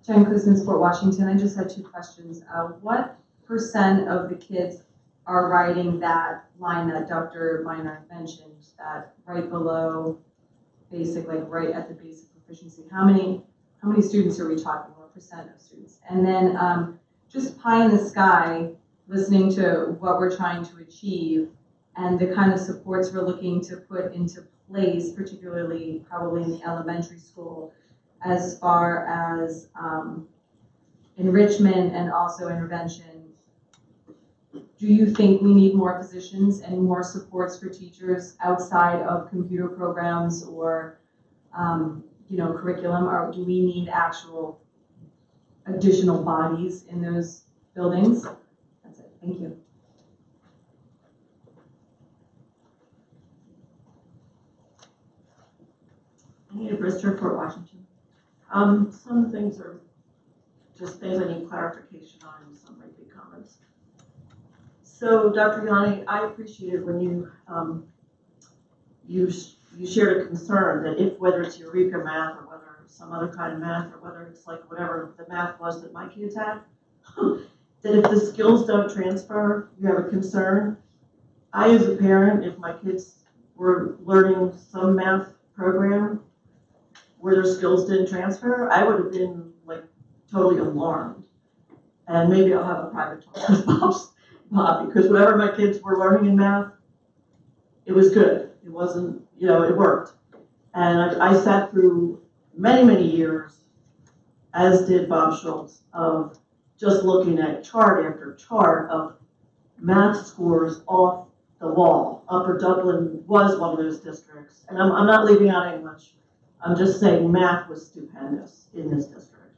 Jen Kuzmin, Fort Washington. I just had 2 questions. What % of the kids are writing that line that Dr. Miner mentioned, that right below basic, like right at the basic proficiency? How many students are we talking? What % of students? And then just pie in the sky, listening to what we're trying to achieve and the kind of supports we're looking to put into place, particularly probably in the elementary school, as far as enrichment and also intervention. Do you think we need more positions and more supports for teachers outside of computer programs or curriculum, or do we need actual additional bodies in those buildings? That's it. Thank you. Anita Brister, Fort Washington. Some things are just things I need clarification on, and some might be comments. So, Dr. Yanni, I appreciated when you shared a concern that whether it's Eureka math or whether it's some other kind of math or whether it's like whatever the math was that my kids had, that if the skills don't transfer, you have a concern. I, as a parent, if my kids were learning some math program where their skills didn't transfer, I would have been like totally alarmed. And maybe I'll have a private talk with Bob, because whatever my kids were learning in math, it was good. It wasn't, it worked. And I sat through many, many years, as did Bob Schultz, of just looking at chart after chart of math scores off the wall. Upper Dublin was one of those districts. And I'm not leaving out English. I'm just saying math was stupendous in this district.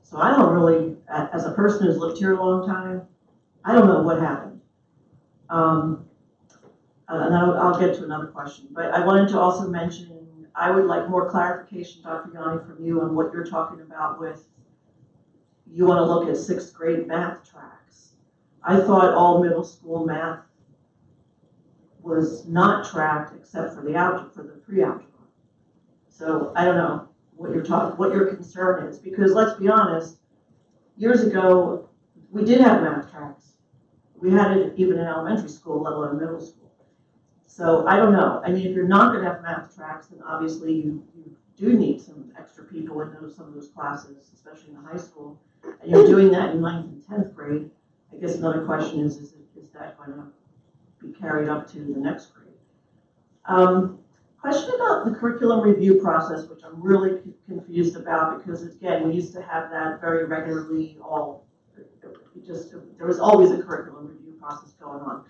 So I don't really, as a person who's lived here a long time, I don't know what happened. And I'll get to another question. But I wanted to also mention, I would like more clarification, Dr. Yanni, from you on what you're talking about with, you want to look at 6th grade math tracks. I thought all middle school math was not tracked except for the pre-algebra. So I don't know what your concern is, because let's be honest, years ago, we did have math tracks. We had it even in elementary school, let alone middle school. So I don't know. I mean, if you're not going to have math tracks, then obviously you do need some extra people in some of those classes, especially in the high school. And you're doing that in 9th and 10th grade. I guess another question is that going to be carried up to the next grade? Question about the curriculum review process, which I'm really confused about, because again, we used to have that very regularly. There was always a curriculum review process going on.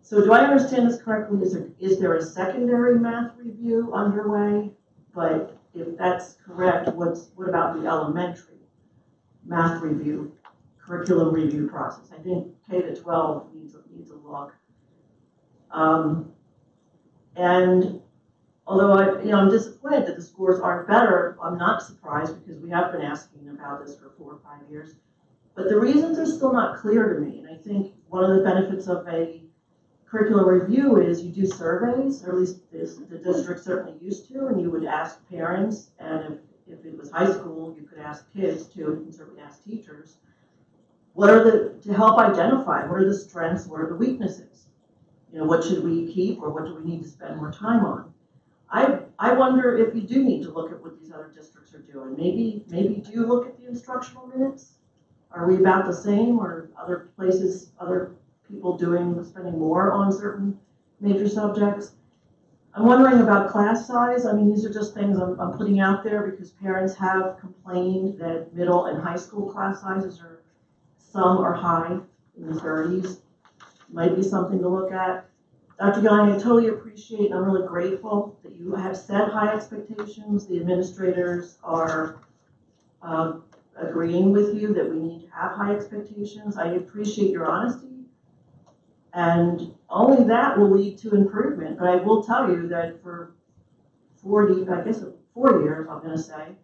So do I understand this correctly? Is there a secondary math review underway? But if that's correct, what about the elementary math review, curriculum review process? I think K-12 needs a look. And although I'm disappointed that the scores aren't better, I'm not surprised, because we have been asking about this for 4 or 5 years. But the reasons are still not clear to me. And I think one of the benefits of a curriculum review is you do surveys, or at least the district certainly used to, and you would ask parents, and if it was high school, you could ask kids too, and you can certainly ask teachers. To help identify, what are the strengths, what are the weaknesses? What should we keep, or what do we need to spend more time on? I wonder if you do need to look at what these other districts are doing. Maybe do you look at the instructional minutes? Are we about the same, or other places, other people spending more on certain major subjects? I'm wondering about class size. I mean, these are just things I'm putting out there, because parents have complained that middle and high school class sizes some are high, in the 30s. Might be something to look at. Dr. Yanni, I totally appreciate, and I'm really grateful that you have set high expectations. The administrators are agreeing with you that we need to have high expectations. I appreciate your honesty, and only that will lead to improvement. But I will tell you that for 4 years, I'm going to say,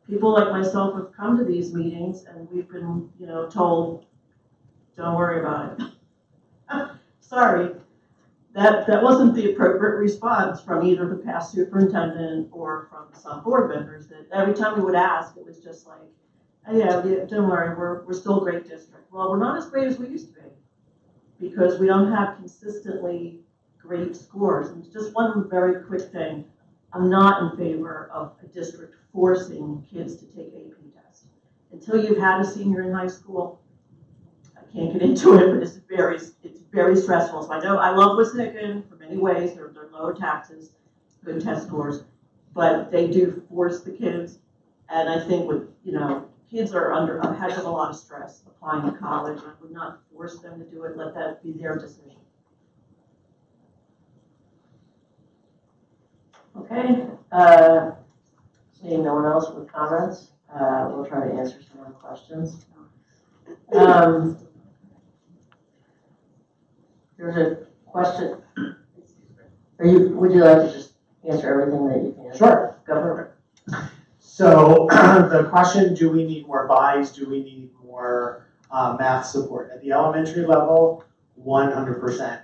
people like myself have come to these meetings, and we've been, told, don't worry about it. Sorry, that wasn't the appropriate response from either the past superintendent or from some board members. That every time we would ask, it was just like, oh, yeah, don't worry, we're still a great district. Well, we're not as great as we used to be, because we don't have consistently great scores. And just one very quick thing, I'm not in favor of a district forcing kids to take AP tests. Until you've had a senior in high school, I can't get into it, but it's very stressful. So I love Wissahickon for many ways. They're lower taxes, good test scores, but they do force the kids. And I think kids are under a heck of a lot of stress applying to college. I would not force them to do it. Let that be their decision. Okay. Seeing no one else with comments, we'll try to answer some more questions. There's a question. Would you like to just answer everything that you can? Sure. Go for it. So the question, do we need more buys? Do we need more math support? At the elementary level, 100%.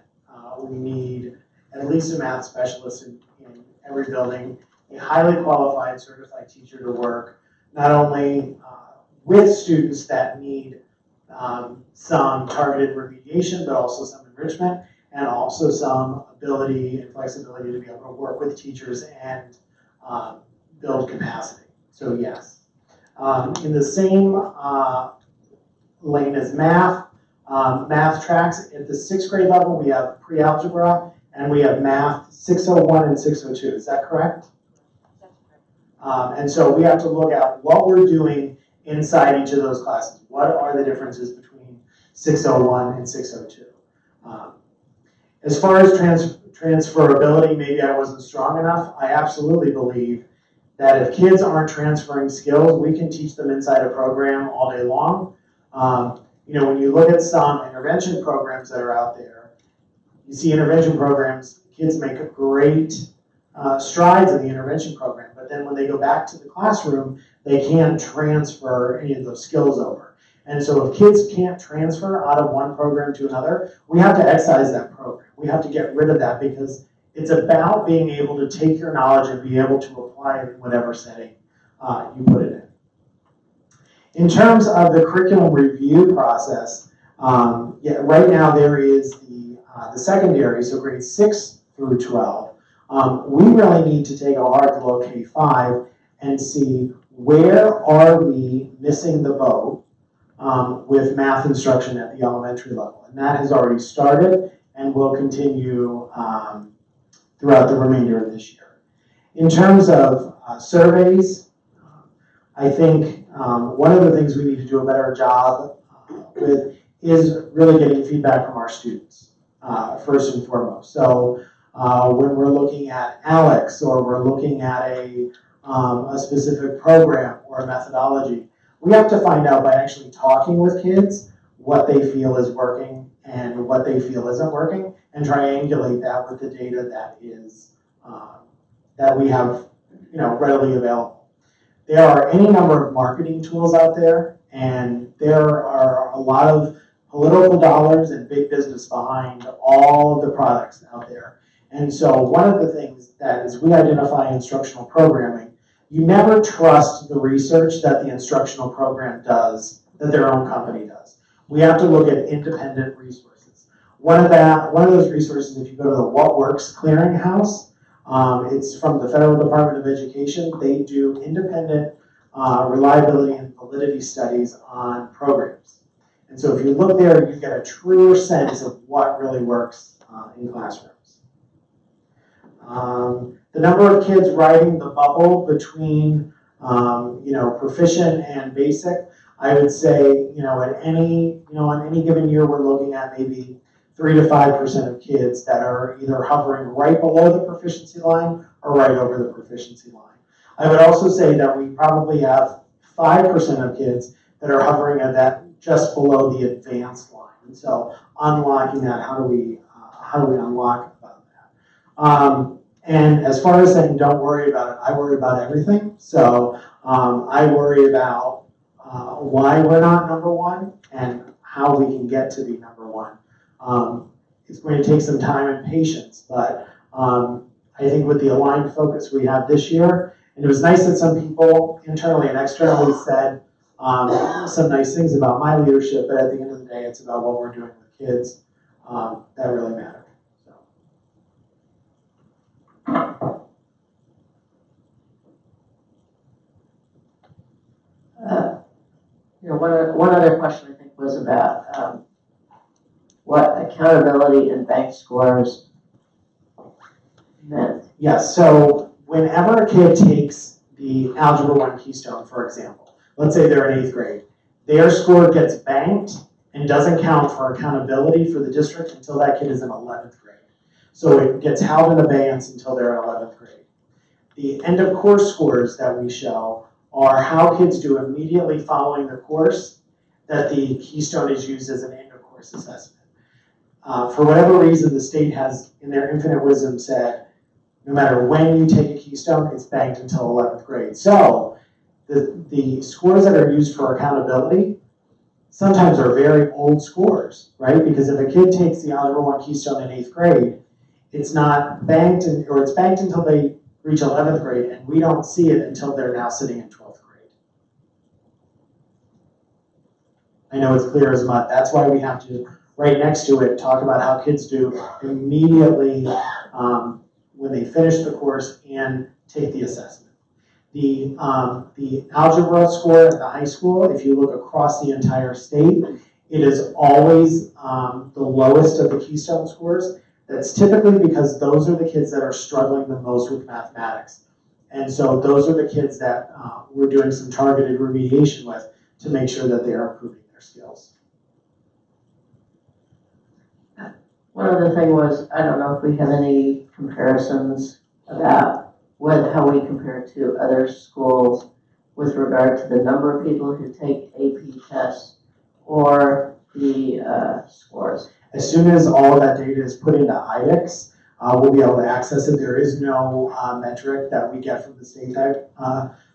We need at least a math specialist in every building, a highly qualified, certified teacher to work, not only with students that need some targeted remediation, but also some enrichment, and also some ability and flexibility to be able to work with teachers and build capacity. So yes. In the same lane as math, math tracks at the 6th grade level, we have pre-algebra, and we have math 601 and 602. Is that correct? And so we have to look at what we're doing inside each of those classes. What are the differences between 601 and 602? As far as transferability, maybe I wasn't strong enough. I absolutely believe that if kids aren't transferring skills, we can teach them inside a program all day long. You know, when you look at some intervention programs that are out there, you see intervention programs, kids make great strides in the intervention program, but then when they go back to the classroom, they can't transfer any of those skills over. And so if kids can't transfer out of one program to another, we have to excise that program. We have to get rid of that because it's about being able to take your knowledge and be able to apply it in whatever setting you put it in. In terms of the curriculum review process, right now there is the secondary, so grades 6 through 12. We really need to take a hard look at K-5 and see where are we missing the boat with math instruction at the elementary level. And that has already started and will continue throughout the remainder of this year. In terms of surveys, I think one of the things we need to do a better job with is really getting feedback from our students, first and foremost. So when we're looking at ALEX or we're looking at a specific program or a methodology, we have to find out by actually talking with kids what they feel is working and what they feel isn't working, and triangulate that with the data that is that we have, you know, readily available. There are any number of marketing tools out there, and there are a lot of political dollars and big business behind all of the products out there. And so one of the things that as we identify instructional programming, you never trust the research that the instructional program does, that their own company does. We have to look at independent resources. One of those resources, if you go to the What Works Clearinghouse, it's from the Federal Department of Education. They do independent reliability and validity studies on programs. And so if you look there, you get a truer sense of what really works in classrooms. The number of kids riding the bubble between you know, proficient and basic, I would say, you know, on any given year, we're looking at maybe 3 to 5% of kids that are either hovering right below the proficiency line or right over the proficiency line. I would also say that we probably have 5% of kids that are hovering at that just below the advanced line. And so unlocking that, how do we unlock about that? And as far as saying don't worry about it, I worry about everything. So I worry about why we're not number one and how we can get to be number one. It's going to take some time and patience, but I think with the aligned focus we have this year, and it was nice that some people internally and externally said some nice things about my leadership, but at the end of the day, it's about what we're doing with kids that really matter. You know, one other question I think was about what accountability and bank scores meant. Yes, so whenever a kid takes the Algebra 1 Keystone, for example, let's say they're in 8th grade, their score gets banked and doesn't count for accountability for the district until that kid is in 11th grade. So it gets held in abeyance until they're in 11th grade. The end of course scores that we show are how kids do immediately following the course that the Keystone is used as an end of course assessment. For whatever reason, the state has, in their infinite wisdom, said, no matter when you take a Keystone, it's banked until 11th grade. So the scores that are used for accountability sometimes are very old scores, right? Because if a kid takes the Algebra 1 Keystone in 8th grade, it's not banked, or it's banked until they reach 11th grade, and we don't see it until they're now sitting in 12th grade. I know it's clear as mud. That's why we have to, right next to it, talk about how kids do immediately when they finish the course and take the assessment. The algebra score at the high school, if you look across the entire state, it is always the lowest of the Keystone scores. That's typically because those are the kids that are struggling the most with mathematics. And so those are the kids that we're doing some targeted remediation with to make sure that they are improving their skills. One other thing was, I don't know if we have any comparisons about how we compare to other schools with regard to the number of people who take AP tests or the scores. As soon as all of that data is put into IDEX, we'll be able to access it. There is no metric that we get from the state that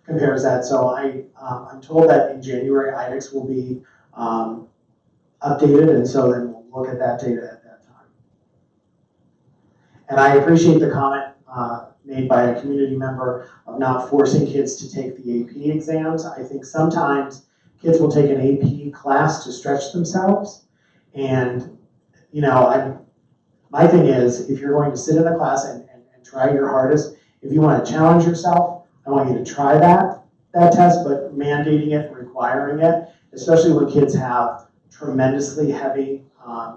compares that. So I'm told that in January, IDEX will be updated, and so then we'll look at that data at that time. And I appreciate the comment made by a community member of not forcing kids to take the AP exams. I think sometimes kids will take an AP class to stretch themselves, and my thing is, if you're going to sit in the class and try your hardest, if you want to challenge yourself, I want you to try that test, but mandating it and requiring it, especially when kids have tremendously heavy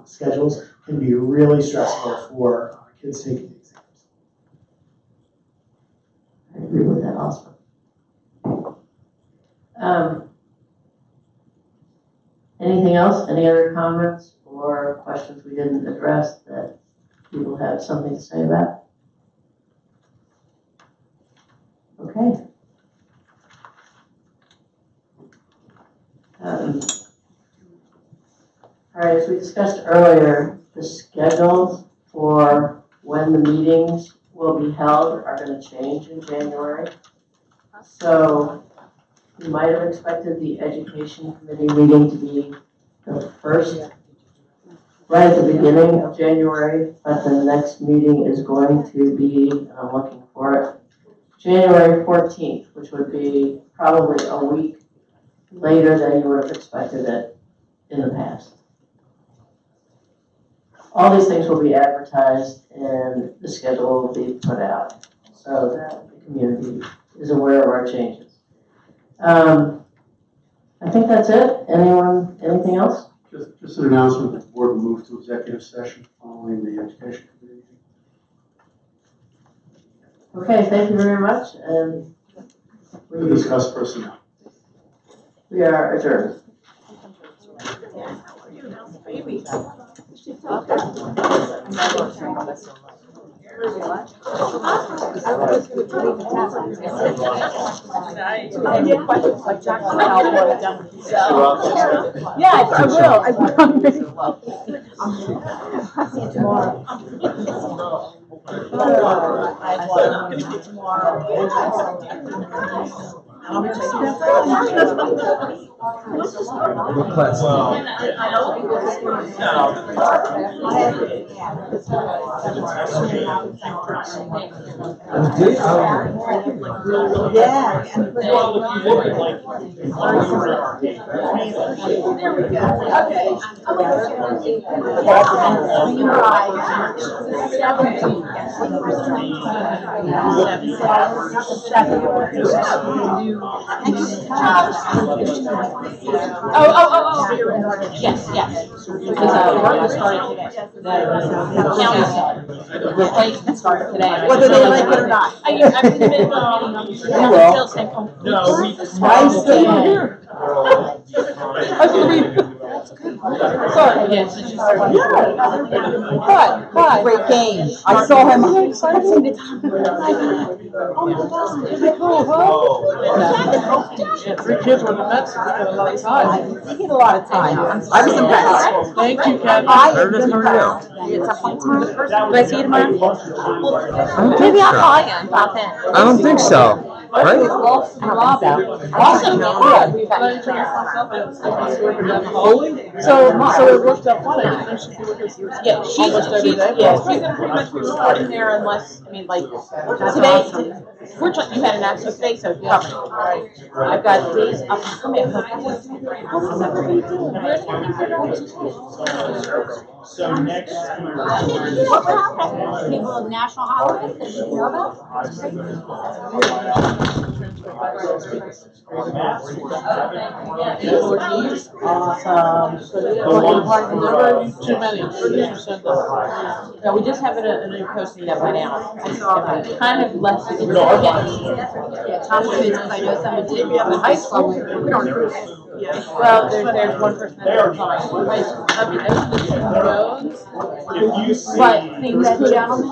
schedules, can be really stressful for kids taking the exams. I agree with that also. Anything else? Any other comments or questions we didn't address that people have something to say about? Okay. All right, as we discussed earlier, the schedules for when the meetings will be held are going to change in January. So you might have expected the Education Committee meeting to be the first, right at the beginning of January, but the next meeting is going to be, and I'm looking for it, January 14th, which would be probably a week later than you would have expected it in the past. All these things will be advertised and the schedule will be put out so that the community is aware of our changes. I think that's it. Anything else? Just an announcement that the board will move to executive session following the Education Committee. Okay, thank you very much. And We'll discuss personnel. We are adjourned. Yeah, I will. I promise. I'll see you tomorrow. Yes, yes. Because work is starting today. The county replacement started today. Whether they like it or not. I've been No, nice that you're here. I believe. Sorry. Yes. But great game. I saw him. Oh yeah, 3 kids were in the Mets. They get a lot of time. They get a lot of time. I was impressed. Thank you, Kevin. It's a fun time. Do I see you tomorrow? Maybe I'll call you about that. I don't think so. Right? Awesome. So it worked out fine. Yeah, she's gonna pretty much be working there unless, I mean, like, today, Fortunately, you had an accident today, so cover it. I've got days up and coming. So next. People of national holidays that you know about? Awesome. Never too many. Yeah, we just have a new posting that went out. I saw that. Kind of lets it. Yeah, Tom Schmidt, because I know someone did in high school. We don't know. Well, there's one person that resigned. But things could. Gentleman?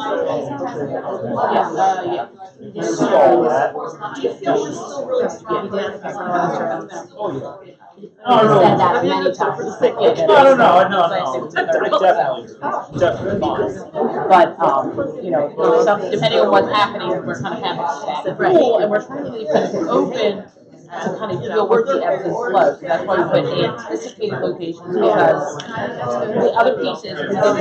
Yeah. Do you feel we're still really strong down because of Oh, no. said that many times. No. Definitely. But, you know, some, depending on what's happening, we're kind of having a pool, and we're trying to leave it open to kind of feel where the ebbs and flows. So that's why we put anticipated locations, because the other pieces, we have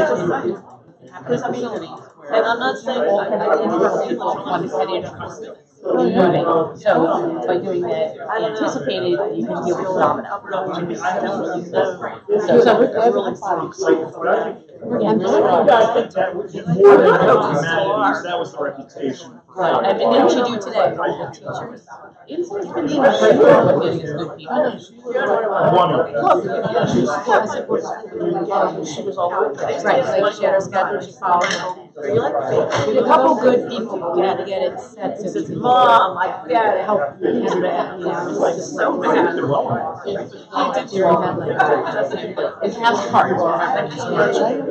facilities. And I'm not saying all kind of people want to get interested in moving. So by doing that anticipated, you can deal with domino. So we're really fun. That was the reputation. Right, and what did you do today? It's been good people. She was all over. Right, like she had her schedule, she followed. A couple good people, but we had to get it set. She says, Mom, I gotta help you. You know, it's like so bad. It's half the part.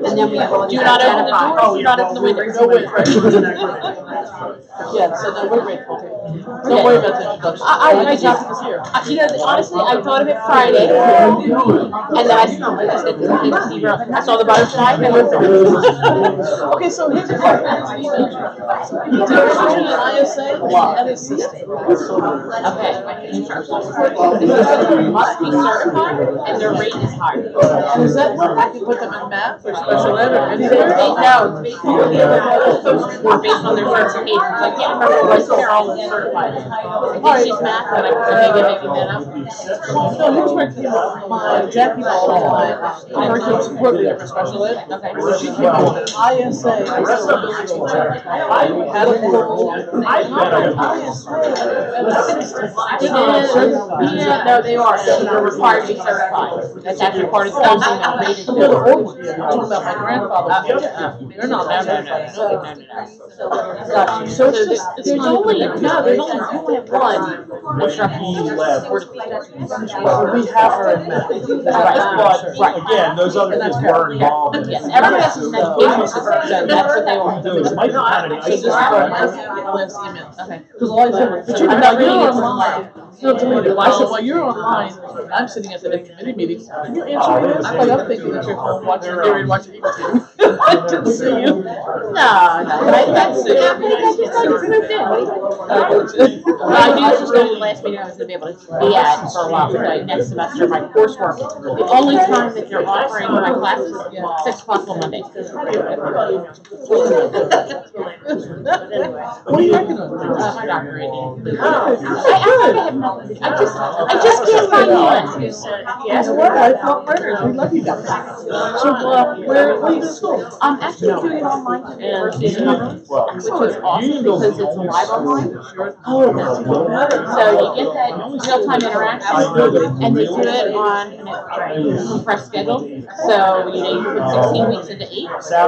And then we do not open the door, do not open the window. No window. Yeah, so then we're grateful. Don't worry about the introduction. I just, you know, honestly, I thought of it Friday, and then I said, I saw the butterfly, and we're okay, so here's the part. ISA and it's system. Okay. Must be certified, and their rate is higher. And is that, I can put them in math or special ed or anything? No, it's based on their certifications. I can't remember what they're all certified. I think she's math, but I'm maybe making that up. So here's where it came up. My Jackie Ball, my curriculum support leader for special ed. Okay. So she came up with ISA. I had a yeah, no, they are. They're required to be certified. That's actually part of the thing that rated too. I'm talking about my grandfather. They're not no. So there's only you only have one instructional we have her in math. But again, those other kids were involved. Yes, everybody has an education system. That's what they are. Those might be kind of nice. Okay. Because all I said was, I'm not reading it online. I said, well, you're online. I'm sitting at the committee meeting. Can you answer me this? I'm thinking that you're home watching TV and watching YouTube. I didn't see you. No. That's it. I knew this was going to be the last meeting I was going to be able to be at for a while. Like next semester, my coursework. The only time that you're offering my classes is 6 o'clock on Monday. What are you working on? My doctorate. I just can't find the answers. Yes, we're lifelong learners. We love you guys. So, where are you in school? I'm actually doing it online at the University of Dublin, which is awesome because it's live online. Oh, that's cool. So you get that real-time interaction, and they do it on a fresh schedule. So you put 16 weeks into 8. So I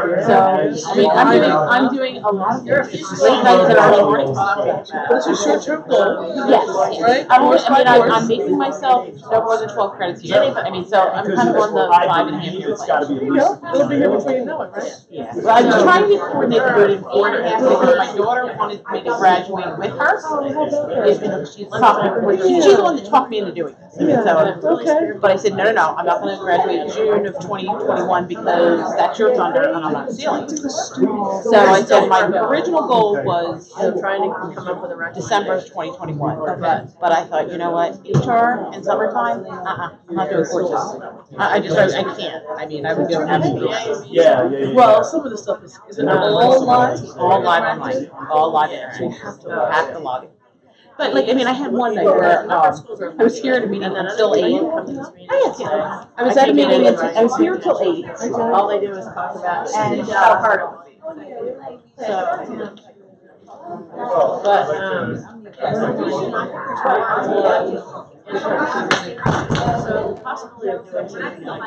mean, I'm doing a lot of late nights and early mornings. But it's a short-term goal. Yes. Right? I'm making myself no more than 12 credits a year. I mean, so I'm kind of on the 5.5 years. It's got to be. It'll be here before you know it, right? Yeah. Well, I'm trying to coordinate to do it in 4.5 because my daughter wanted me to graduate with her. She's the one that talked me into doing this. So, but I said, no, I'm not going to graduate in June of 2021 because that's your thunder and I'm not stealing. So I said my original goal was trying to come up with a December of 2021, but I thought, you know what, HR in summertime, I'm not doing courses. I can't. I mean, I would go have to. Yeah. Well, some of the stuff is all live online, all live internet. You have to log it. But like, I mean, I had one night where I was here at a meeting until 8. Oh, yeah. I was at a meeting, I was here till 8. All they do is talk about And how hard it so, but, possibly of doing something like